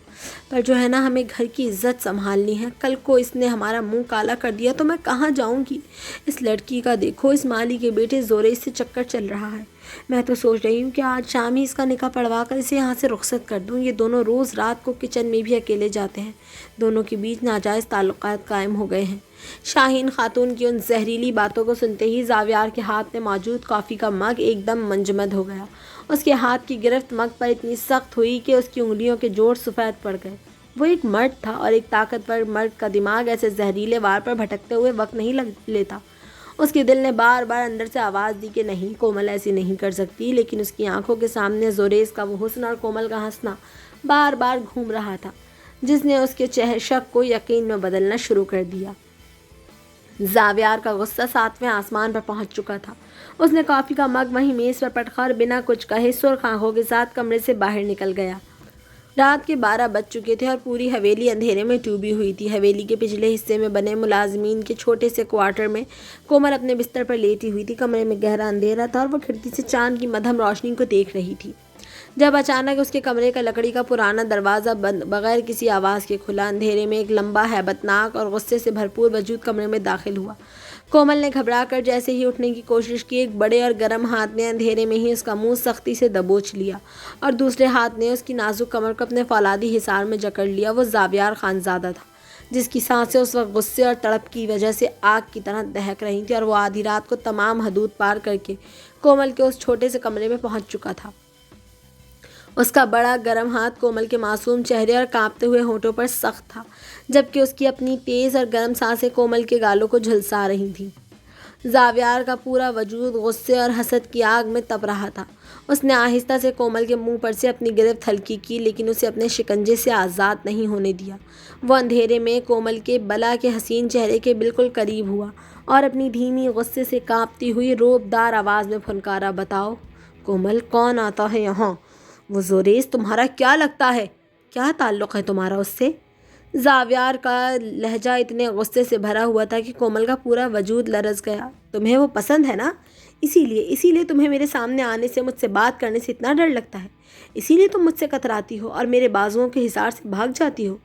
پر جو ہے نا، ہمیں گھر کی عزت سنبھالنی ہے۔ کل کو اس نے ہمارا منہ کالا کر دیا تو میں کہاں جاؤں گی؟ اس لڑکی کا دیکھو، اس مالی کے بیٹے زوریز سے چکر چل رہا ہے۔ میں تو سوچ رہی ہوں کہ آج شام ہی اس کا نکاح پڑھوا کر اسے یہاں سے رخصت کر دوں۔ یہ دونوں روز رات کو کچن میں بھی اکیلے جاتے ہیں، دونوں کے بیچ ناجائز تعلقات قائم ہو گئے ہیں۔ شاہین خاتون کی ان زہریلی باتوں کو سنتے ہی زاویار کے ہاتھ میں موجود کافی کا مگ ایک دم منجمد ہو گیا۔ اس کے ہاتھ کی گرفت مگ پر اتنی سخت ہوئی کہ اس کی انگلیوں کے جوڑ سفید پڑ گئے۔ وہ ایک مرد تھا اور ایک طاقتور مرد کا دماغ ایسے زہریلے وار پر بھٹکتے ہوئے وقت نہیں لیتا۔ اس کے دل نے بار بار اندر سے آواز دی کہ نہیں، کومل ایسی نہیں کر سکتی، لیکن اس کی آنکھوں کے سامنے زوریز کا وہ حسن اور کومل کا ہنسنا بار بار گھوم رہا تھا، جس نے اس کے شک کو یقین میں بدلنا شروع کر دیا۔ زاویار کا غصہ 7ویں آسمان پر پہنچ چکا تھا۔ اس نے کافی کا مگ وہیں میز پر پٹکا اور بنا کچھ کہے سرخ آنکھوں کے ساتھ کمرے سے باہر نکل گیا۔ رات کے 12 بج چکے تھے اور پوری حویلی اندھیرے میں ڈوبی ہوئی تھی۔ حویلی کے پچھلے حصے میں بنے ملازمین کے چھوٹے سے کوارٹر میں کومل اپنے بستر پر لیٹی ہوئی تھی۔ کمرے میں گہرا اندھیرا تھا اور وہ کھڑکی سے چاند کی مدھم روشنی کو دیکھ رہی تھی، جب اچانک اس کے کمرے کا لکڑی کا پرانا دروازہ بند بغیر کسی آواز کے کھلا۔ اندھیرے میں ایک لمبا، ہیبت ناک اور غصے سے بھرپور وجود کمرے میں داخل ہوا۔ کومل نے گھبرا کر جیسے ہی اٹھنے کی کوشش کی، ایک بڑے اور گرم ہاتھ نے اندھیرے میں ہی اس کا منہ سختی سے دبوچ لیا اور دوسرے ہاتھ نے اس کی نازک کمر کو اپنے فولادی حصار میں جکڑ لیا۔ وہ زاویار خانزادہ تھا، جس کی سانسیں اس وقت غصے اور تڑپ کی وجہ سے آگ کی طرح دہک رہی تھیں، اور وہ آدھی رات کو تمام حدود پار کر کے کومل کے اس چھوٹے سے کمرے میں پہنچ چکا تھا۔ اس کا بڑا گرم ہاتھ کومل کے معصوم چہرے اور کانپتے ہوئے ہونٹوں پر سخت تھا، جبکہ اس کی اپنی تیز اور گرم سانسیں کومل کے گالوں کو جھلسا رہی تھیں۔ زاویار کا پورا وجود غصے اور حسد کی آگ میں تپ رہا تھا۔ اس نے آہستہ سے کومل کے منہ پر سے اپنی گرفت ہلکی کی، لیکن اسے اپنے شکنجے سے آزاد نہیں ہونے دیا۔ وہ اندھیرے میں کومل کے بلا کے حسین چہرے کے بالکل قریب ہوا اور اپنی دھیمی، غصے سے کانپتی ہوئی روب دار آواز میں پھنکارا، بتاؤ کومل، کون آتا ہے یہاں؟ وہ زوریز تمہارا کیا لگتا ہے؟ کیا تعلق ہے تمہارا اس سے؟ زاویار کا لہجہ اتنے غصے سے بھرا ہوا تھا کہ کومل کا پورا وجود لرز گیا۔ تمہیں وہ پسند ہے نا؟ اسی لیے تمہیں میرے سامنے آنے سے، مجھ سے بات کرنے سے اتنا ڈر لگتا ہے؟ اسی لیے تم مجھ سے کتراتی ہو اور میرے بازوؤں کے حصار سے بھاگ جاتی ہو؟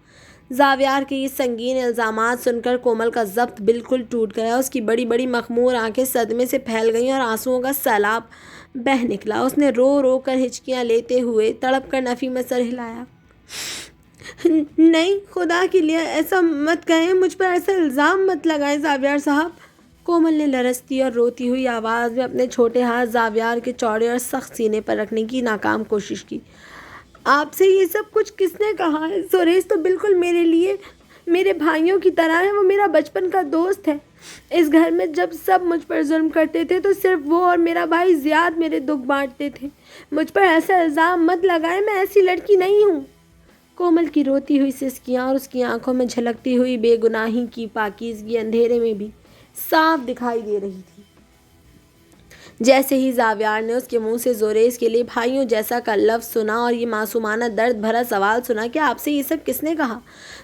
زاویار کے یہ سنگین الزامات سن کر کومل کا ضبط بالکل ٹوٹ گیا۔ اس کی بڑی بڑی مخمور آنکھیں صدمے سے پھیل گئیں اور آنسوؤں کا سیلاب بہہ نکلا۔ اس نے رو رو کر ہچکیاں لیتے ہوئے تڑپ کر نفی میں سر ہلایا۔ نہیں، خدا کے لیے ایسا مت کہیں، مجھ پر ایسا الزام مت لگائیں زاویار صاحب۔ کومل نے لرزتی اور روتی ہوئی آواز میں اپنے چھوٹے ہاتھ زاویار کے چوڑے اور سخت سینے پر رکھنے کی ناکام کوشش کی۔ آپ سے یہ سب کچھ کس نے کہا ہے؟ زوریز تو بالکل میرے لیے میرے بھائیوں کی طرح ہے، وہ میرا بچپن کا دوست ہے۔ اس گھر میں جب سب مجھ پر ظلم کرتے تھے تو صرف وہ اور میرا بھائی زیاد میرے دکھ بانٹتے تھے۔ مجھ پر ایسا الزام مت لگائیں، میں ایسی لڑکی نہیں ہوں۔ کومل کی روتی ہوئی سسکیاں اور اس کی آنکھوں میں جھلکتی ہوئی بے گناہی کی پاکیزگی اندھیرے میں بھی صاف دکھائی دے رہی تھی۔ جیسے ہی زاویار نے اس کے منہ سے زوریز کے لیے بھائیوں جیسا کا لفظ سنا اور یہ معصومانہ درد بھرا سوال سنا کہ آپ سے یہ سب کس نے کہا،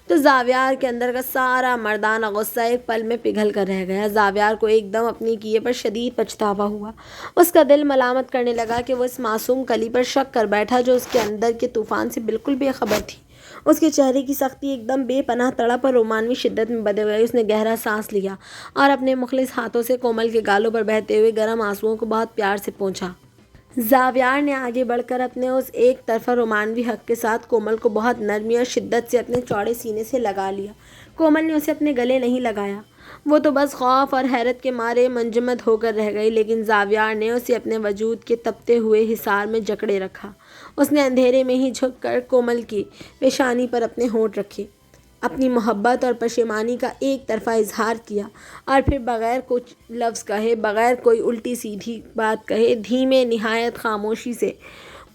تو زاویار کے اندر کا سارا مردانہ غصہ ایک پل میں پگھل کر رہ گیا۔ زاویار کو ایک دم اپنی کیے پر شدید پچھتاوا ہوا۔ اس کا دل ملامت کرنے لگا کہ وہ اس معصوم کلی پر شک کر بیٹھا جو اس کے اندر کے طوفان سے بالکل بے خبر تھی۔ اس کے چہرے کی سختی ایک دم بے پناہ تڑپ اور رومانوی شدت میں بدل گئی۔ اس نے گہرا سانس لیا اور اپنے مخلص ہاتھوں سے کومل کے گالوں پر بہتے ہوئے گرم آنسوؤں کو بہت پیار سے پونچھا۔ زاویار نے آگے بڑھ کر اپنے اس ایک طرفہ رومانوی حق کے ساتھ کومل کو بہت نرمی اور شدت سے اپنے چوڑے سینے سے لگا لیا۔ کومل نے اسے اپنے گلے نہیں لگایا، وہ تو بس خوف اور حیرت کے مارے منجمد ہو کر رہ گئی، لیکن زاویار نے اسے اپنے وجود کے تپتے ہوئے حصار میں جکڑے رکھا۔ اس نے اندھیرے میں ہی جھک کر کومل کی پیشانی پر اپنے ہونٹ رکھے، اپنی محبت اور پشیمانی کا ایک طرفہ اظہار کیا، اور پھر بغیر کچھ لفظ کہے، بغیر کوئی الٹی سیدھی بات کہے، دھیمے نہایت خاموشی سے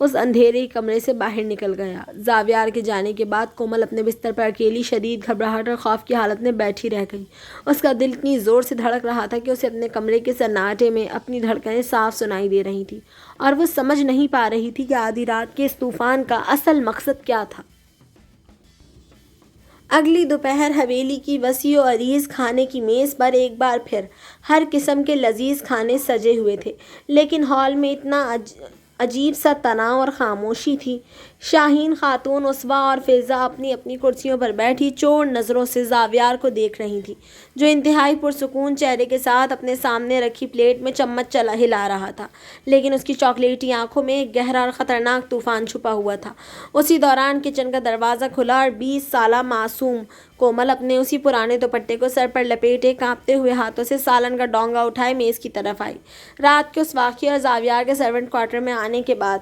اس اندھیرے کمرے سے باہر نکل گیا۔ زاویار کے جانے کے بعد کومل اپنے بستر پر اکیلی شدید گھبراہٹ اور خوف کی حالت میں بیٹھی رہ گئی۔ اس کا دل اتنی زور سے دھڑک رہا تھا کہ اسے اپنے کمرے کے سناٹے میں اپنی دھڑکنیں صاف سنائی دے رہی تھیں، اور وہ سمجھ نہیں پا رہی تھی کہ آدھی رات کے اس طوفان کا اصل مقصد کیا تھا۔ اگلی دوپہر حویلی کی وسیع و عریض کھانے کی میز پر ایک بار پھر ہر قسم کے لذیذ کھانے سجے ہوئے تھے، لیکن ہال میں اتنا عجیب سا تناؤ اور خاموشی تھی۔ شاہین خاتون اسوا اور فضا اپنی اپنی کرسیوں پر بیٹھی چور نظروں سے زاویار کو دیکھ رہی تھی، جو انتہائی پرسکون چہرے کے ساتھ اپنے سامنے رکھی پلیٹ میں چمچ ہلا رہا تھا، لیکن اس کی چاکلیٹی آنکھوں میں ایک گہرا اور خطرناک طوفان چھپا ہوا تھا۔ اسی دوران کچن کا دروازہ کھلا اور 20 سالہ معصوم کومل اپنے اسی پرانے دوپٹے کو سر پر لپیٹے کانپتے ہوئے ہاتھوں سے سالن کا ڈونگا اٹھائے میز کی طرف آئی۔ رات کے اس واقعے اور زاویار کے سرونٹ کوارٹر میں آنے کے بعد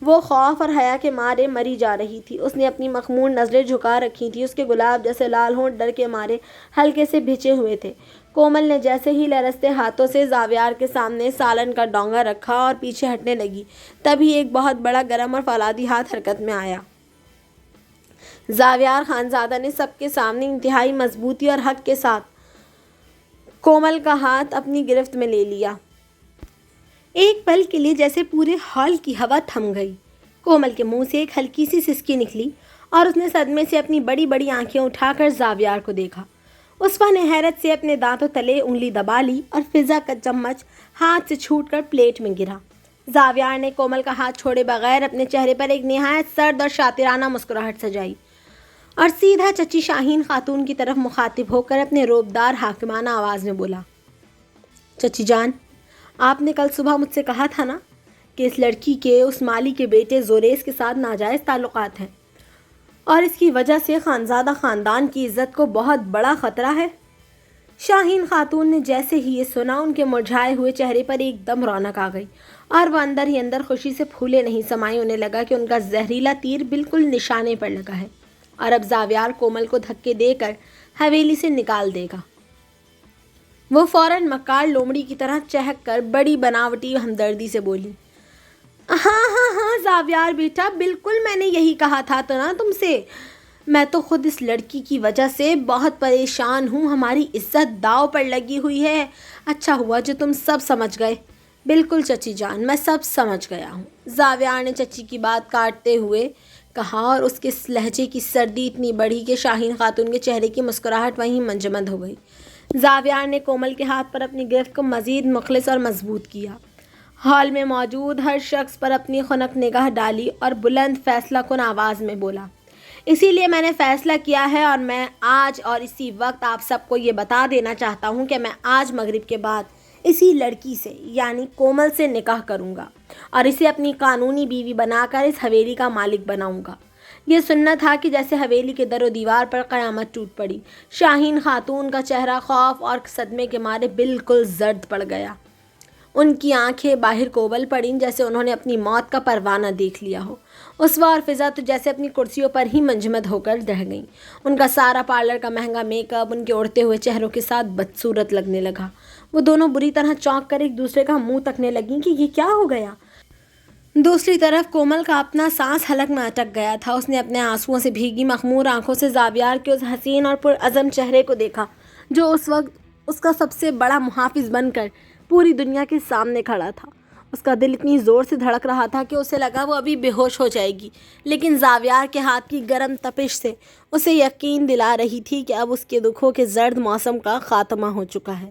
وہ خوف اور حیا کے مارے مری جا رہی تھی۔ اس نے اپنی مخمور نظریں جھکا رکھی تھیں، اس کے گلاب جیسے لال ہونٹ ڈر کے مارے ہلکے سے بھچے ہوئے تھے۔ کومل نے جیسے ہی لرزتے ہاتھوں سے زاویار کے سامنے سالن کا ڈونگا رکھا اور پیچھے ہٹنے لگی، تبھی ایک بہت بڑا گرم اور فولادی ہاتھ حرکت میں آیا۔ زاویار خانزادہ نے سب کے سامنے انتہائی مضبوطی اور حق کے ساتھ کومل کا ہاتھ اپنی گرفت میں لے لیا۔ ایک پل کے لیے جیسے پورے ہال کی ہوا تھم گئی۔ کومل کے منہ سے ایک ہلکی سی سسکی نکلی اور اس نے صدمے سے اپنی بڑی بڑی آنکھیں اٹھا کر زاویار کو دیکھا۔ عصفہ نے حیرت سے اپنے دانتوں تلے انگلی دبا لی اور فضا کا چمچ ہاتھ سے چھوٹ کر پلیٹ میں گرا۔ زاویار نے کومل کا ہاتھ چھوڑے بغیر اپنے چہرے پر ایک نہایت سرد اور شاطرانہ مسکراہٹ سجائی اور سیدھا چچی شاہین خاتون کی طرف مخاطب ہو کر اپنے روبدار حاکمانہ آواز میں بولا، چچی جان، آپ نے کل صبح مجھ سے کہا تھا نا کہ اس لڑکی کے اس مالی کے بیٹے زوریس کے ساتھ ناجائز تعلقات ہیں اور اس کی وجہ سے خانزادہ خاندان کی عزت کو بہت بڑا خطرہ ہے۔ شاہین خاتون نے جیسے ہی یہ سنا، ان کے مرجھائے ہوئے چہرے پر ایک دم رونق آ گئی اور وہ اندر ہی اندر خوشی سے پھولے نہیں سمائے۔ انہیں لگا کہ ان کا زہریلا تیر بالکل نشانے پر لگا ہے اور اب زاویار کومل کو دھکے دے کر حویلی سے نکال دے گا۔ وہ فوراً مکار لومڑی کی طرح چہک کر بڑی بناوٹی ہمدردی سے بولی، ہاں زاویار بیٹا، بالکل میں نے یہی کہا تھا تو نا تم سے۔ میں تو خود اس لڑکی کی وجہ سے بہت پریشان ہوں، ہماری عزت داؤ پر لگی ہوئی ہے۔ اچھا ہوا جو تم سب سمجھ گئے۔ بالکل چچی جان، میں سب سمجھ گیا ہوں، زاویار نے چچی کی بات کاٹتے ہوئے کہا اور اس کے لہجے کی سردی اتنی بڑھی کہ شاہین خاتون کے چہرے کی مسکراہٹ وہیں منجمد ہو گئی۔ زاویار نے کومل کے ہاتھ پر اپنی گرفت کو مزید مخلص اور مضبوط کیا۔ ہال میں موجود ہر شخص پر اپنی خنک نگاہ ڈالی اور بلند فیصلہ کن آواز میں بولا، اسی لیے میں نے فیصلہ کیا ہے اور میں آج اور اسی وقت آپ سب کو یہ بتا دینا چاہتا ہوں کہ میں آج مغرب کے بعد اسی لڑکی سے یعنی کومل سے نکاح کروں گا اور اسے اپنی قانونی بیوی بنا کر اس حویلی کا مالک بناؤں گا۔ یہ سننا تھا کہ جیسے حویلی کے در و دیوار پر قیامت ٹوٹ پڑی۔ شاہین خاتون کا چہرہ خوف اور صدمے کے مارے بالکل زرد پڑ گیا۔ ان کی آنکھیں باہر کو ابل پڑیں جیسے انہوں نے اپنی موت کا پروانہ دیکھ لیا ہو۔ عصفہ اور فضا تو جیسے اپنی کرسیوں پر ہی منجمد ہو کر رہ گئیں۔ ان کا سارا پارلر کا مہنگا میک اپ ان کے اڑتے ہوئے چہروں کے ساتھ بدصورت لگنے لگا۔ وہ دونوں بری طرح چونک کر ایک دوسرے کا منہ تکنے لگیں کہ یہ کیا ہو گیا۔ دوسری طرف کومل کا اپنا سانس حلق میں اٹک گیا تھا۔ اس نے اپنے آنسوؤں سے بھیگی مخمور آنکھوں سے زاویار کے اس حسین اور پرعزم چہرے کو دیکھا جو اس وقت اس کا سب سے بڑا محافظ بن کر پوری دنیا کے سامنے کھڑا تھا۔ اس کا دل اتنی زور سے دھڑک رہا تھا کہ اسے لگا وہ ابھی بے ہوش ہو جائے گی، لیکن زاویار کے ہاتھ کی گرم تپش سے اسے یقین دلا رہی تھی کہ اب اس کے دکھوں کے زرد موسم کا خاتمہ ہو چکا ہے۔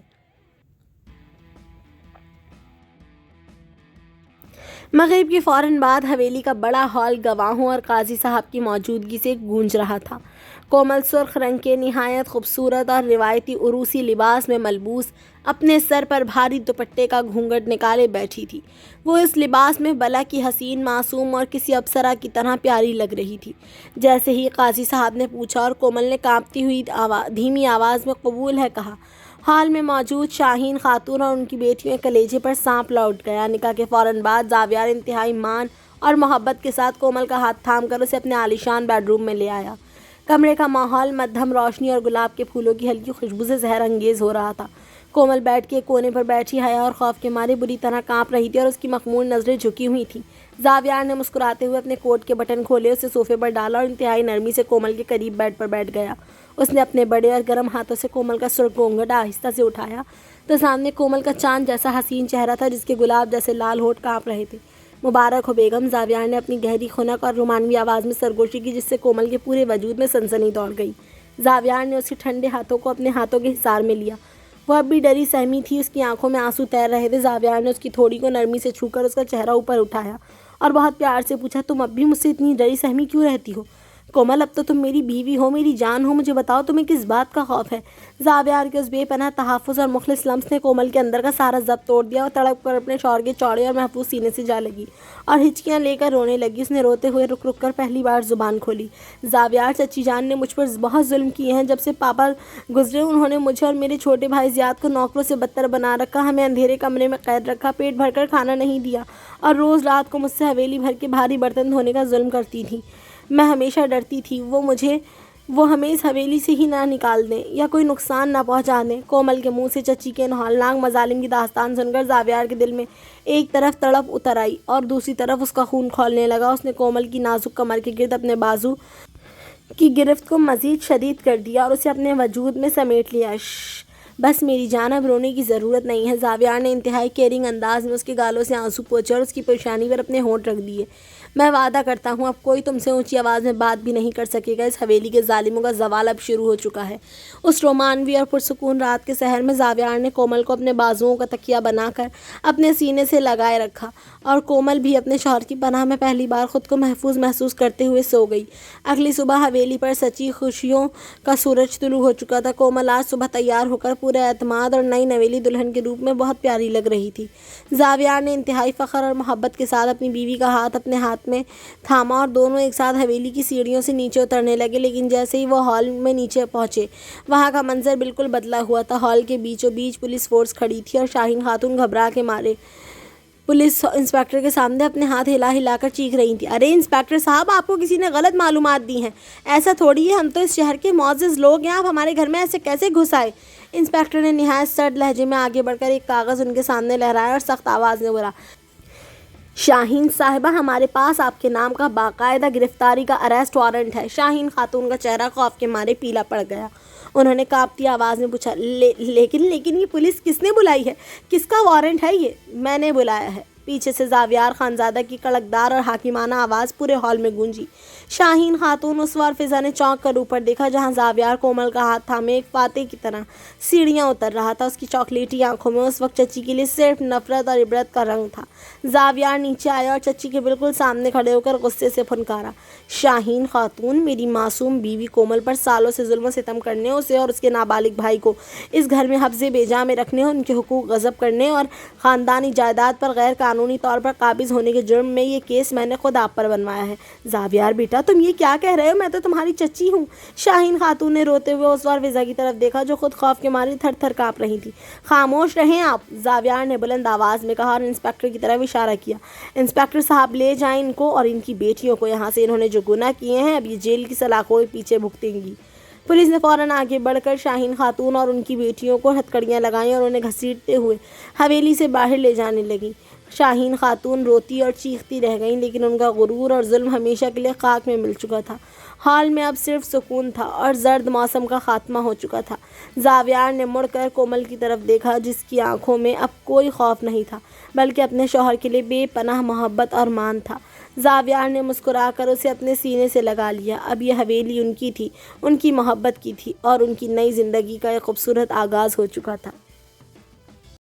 مغرب کے فوراً بعد حویلی کا بڑا ہال گواہوں اور قاضی صاحب کی موجودگی سے گونج رہا تھا۔ کومل سرخ رنگ کے نہایت خوبصورت اور روایتی عروسی لباس میں ملبوس اپنے سر پر بھاری دوپٹے کا گھونگھٹ نکالے بیٹھی تھی۔ وہ اس لباس میں بلا کی حسین، معصوم اور کسی اپسرا کی طرح پیاری لگ رہی تھی۔ جیسے ہی قاضی صاحب نے پوچھا اور کومل نے کانپتی ہوئی دھیمی آواز میں قبول ہے کہا، ہال میں موجود شاہین خاتون اور ان کی بیٹیوں کے کلیجے پر سانپ لوٹ گیا۔ نکاح کے فوراً بعد زاویار انتہائی مان اور محبت کے ساتھ کومل کا ہاتھ تھام کر اسے اپنے عالیشان بیڈ روم میں لے آیا۔ کمرے کا ماحول مدھم روشنی اور گلاب کے پھولوں کی ہلکی خوشبو سے زہر انگیز ہو رہا تھا۔ کومل بیڈ کے کونے پر بیٹھی حیا اور خوف کے مارے بری طرح کانپ رہی تھی اور اس کی مخمور نظریں جھکی ہوئی تھیں۔ زاویار نے مسکراتے ہوئے اپنے کوٹ کے بٹن کھولے، اسے صوفے پر ڈالا اور انتہائی نرمی سے کومل کے قریب بیڈ پر بیٹھ گیا۔ اس نے اپنے بڑے اور گرم ہاتھوں سے کومل کا سرخ گھونگھٹ آہستہ سے اٹھایا تو سامنے کومل کا چاند جیسا حسین چہرہ تھا جس کے گلاب جیسے لال ہونٹ کانپ رہے تھے۔ مبارک ہو بیگم، زاویار نے اپنی گہری خنک اور رومانوی آواز میں سرگوشی کی جس سے کومل کے پورے وجود میں سنسنی دوڑ گئی۔ زاویار نے اس کے ٹھنڈے ہاتھوں کو اپنے ہاتھوں کے حصار میں لیا۔ وہ اب بھی ڈری سہمی تھی، اس کی آنکھوں میں آنسو تیر رہے تھے۔ زاویار نے اس کی تھوڑی کو نرمی سے چھو کر اس کا چہرہ اوپر اٹھایا اور بہت پیار سے پوچھا، تم اب بھی مجھ سے اتنی ڈری سہمی کیوں رہتی ہو؟ کومل، اب تو تم میری بیوی ہو، میری جان ہو، مجھے بتاؤ تمہیں کس بات کا خوف ہے؟ زاویار کے اس بے پناہ تحفظ اور مخلص لمس نے کومل کے اندر کا سارا ضبط توڑ دیا اور تڑپ کر اپنے شوہر کے چوڑے اور محفوظ سینے سے جا لگی اور ہچکیاں لے کر رونے لگی۔ اس نے روتے ہوئے رک رک کر پہلی بار زبان کھولی، زاویار، چچی جان نے مجھ پر بہت ظلم کیے ہیں۔ جب سے پاپا گزرے انہوں نے مجھے اور میرے چھوٹے بھائی زیاد کو نوکروں سے بدتر بنا رکھا، ہمیں اندھیرے کمرے میں قید رکھا، پیٹ بھر کر کھانا نہیں دیا اور روز رات کو مجھ سے حویلی بھر کے بھاری برتن دھونے کا ظلم کرتی تھی۔ میں ہمیشہ ڈرتی تھی وہ مجھے وہ ہمیں اس حویلی سے ہی نہ نکال دیں یا کوئی نقصان نہ پہنچا دیں۔ کومل کے منہ سے چچی کے ان ہولناک مظالم کی داستان سن کر زاویار کے دل میں ایک طرف تڑپ اتر آئی اور دوسری طرف اس کا خون کھولنے لگا۔ اس نے کومل کی نازک کمر کے گرد اپنے بازو کی گرفت کو مزید شدید کر دیا اور اسے اپنے وجود میں سمیٹ لیا۔ بس میری جان، اب رونے کی ضرورت نہیں ہے۔ زاویار نے انتہائی کیئرنگ انداز میں اس کے گالوں سے آنسو پوچھے اور اس کی پیشانی پر اپنے ہونٹ رکھ دیے۔ میں وعدہ کرتا ہوں اب کوئی تم سے اونچی آواز میں بات بھی نہیں کر سکے گا۔ اس حویلی کے ظالموں کا زوال اب شروع ہو چکا ہے۔ اس رومانوی اور پرسکون رات کے سحر میں زاویار نے کومل کو اپنے بازوؤں کا تکیہ بنا کر اپنے سینے سے لگائے رکھا اور کومل بھی اپنے شوہر کی پناہ میں پہلی بار خود کو محفوظ محسوس کرتے ہوئے سو گئی۔ اگلی صبح حویلی پر سچی خوشیوں کا سورج طلوع ہو چکا تھا۔ کومل آج صبح تیار ہو کر پورے اعتماد اور نئی نویلی دلہن کے روپ میں بہت پیاری لگ رہی تھی۔ زاویار نے انتہائی فخر اور محبت کے ساتھ اپنی بیوی کا ہاتھ اپنے ہاتھ میں تھاما اور دونوں ایک ساتھ حویلی کی سیڑھیوں سے نیچے اترنے لگے، لیکن جیسے ہی وہ ہال میں نیچے پہنچے وہاں کا منظر بالکل بدلا ہوا تھا۔ ہال کے بیچوں بیچ پولیس فورس کھڑی تھی اور شاہین خاتون گھبرا کے مارے پولیس انسپکٹر کے سامنے اپنے ہاتھ ہلا ہلا کر چیخ رہی تھی۔ ارے انسپکٹر صاحب، آپ کو کسی نے غلط معلومات دی ہیں، ایسا تھوڑی ہے، ہم تو اس شہر کے معزز لوگ ہیں، آپ ہمارے گھر میں ایسے کیسے گھس آئے؟ انسپکٹر نے نہایت سرد لہجے میں آگے بڑھ کر ایک کاغذ ان کے سامنے لہرایا اور سخت آواز میں بولا، شاہین صاحبہ، ہمارے پاس آپ کے نام کا باقاعدہ گرفتاری کا اریسٹ وارنٹ ہے۔ شاہین خاتون کا چہرہ خوف کے مارے پیلا پڑ گیا۔ انہوں نے کانپتی آواز میں پوچھا، لیکن یہ پولیس کس نے بلائی ہے؟ کس کا وارنٹ ہے یہ؟ میں نے بلایا ہے، پیچھے سے زاویار خانزادہ کی کڑکدار اور حاکمانہ آواز پورے ہال میں گونجی۔ شاہین خاتون اس وار فضا نے چونک کر اوپر دیکھا جہاں زاویار کومل کا ہاتھ تھامے ایک فاتح کی طرح سیڑھیاں اتر رہا تھا۔ اس کی چاکلیٹی آنکھوں میں اس وقت چچی کے لیے صرف نفرت اور عبرت کا رنگ تھا۔ زاویار نیچے آیا اور چچی کے بالکل سامنے کھڑے ہو کر غصے سے پھنکارا، شاہین خاتون، میری معصوم بیوی کومل پر سالوں سے ظلم و ستم کرنے، اسے اور اس کے نابالغ بھائی کو اس گھر میں حبس بیجا میں رکھنے، ان کے حقوق غصب کرنے اور خاندانی جائیداد پر غیر قانونی طور پر قابض ہونے کے جرم میں یہ کیس میں نے خود آپ پر بنوایا ہے۔ زاویار بیٹا، تم یہ کیا کہہ رہے ہو؟ میں تو تمہاری چچی ہوں۔ شاہین خاتون نے روتے ہوئے اس وار فضا کی طرف دیکھا جو خود خوف کے مارے تھر تھر کانپ رہی تھی۔ خاموش رہیں آپ، زاویار نے بلند آواز میں کہا اور انسپکٹر کی طرف اشارہ کیا۔ انسپکٹر صاحب، لے جائیں ان کو اور ان کی بیٹیوں کو یہاں سے، انہوں نے جو گناہ کیے ہیں اب یہ جیل کی سلاخوں کے پیچھے بھگتیں گی۔ پولیس نے فوراً آگے بڑھ کر شاہین خاتون اور ان کی بیٹیوں کو ہتھکڑیاں لگائیں اور انہیں گھسیٹتے ہوئے حویلی سے باہر لے جانے لگیں۔ شاہین خاتون روتی اور چیختی رہ گئیں، لیکن ان کا غرور اور ظلم ہمیشہ کے لیے خاک میں مل چکا تھا۔ ہال میں اب صرف سکون تھا اور زرد موسم کا خاتمہ ہو چکا تھا۔ زاویار نے مڑ کر کومل کی طرف دیکھا جس کی آنکھوں میں اب کوئی خوف نہیں تھا بلکہ اپنے شوہر کے لیے بے پناہ محبت اور مان تھا۔ زاویار نے مسکرا کر اسے اپنے سینے سے لگا لیا۔ اب یہ حویلی ان کی تھی، ان کی محبت کی تھی اور ان کی نئی زندگی کا ایک خوبصورت آغاز ہو چکا تھا۔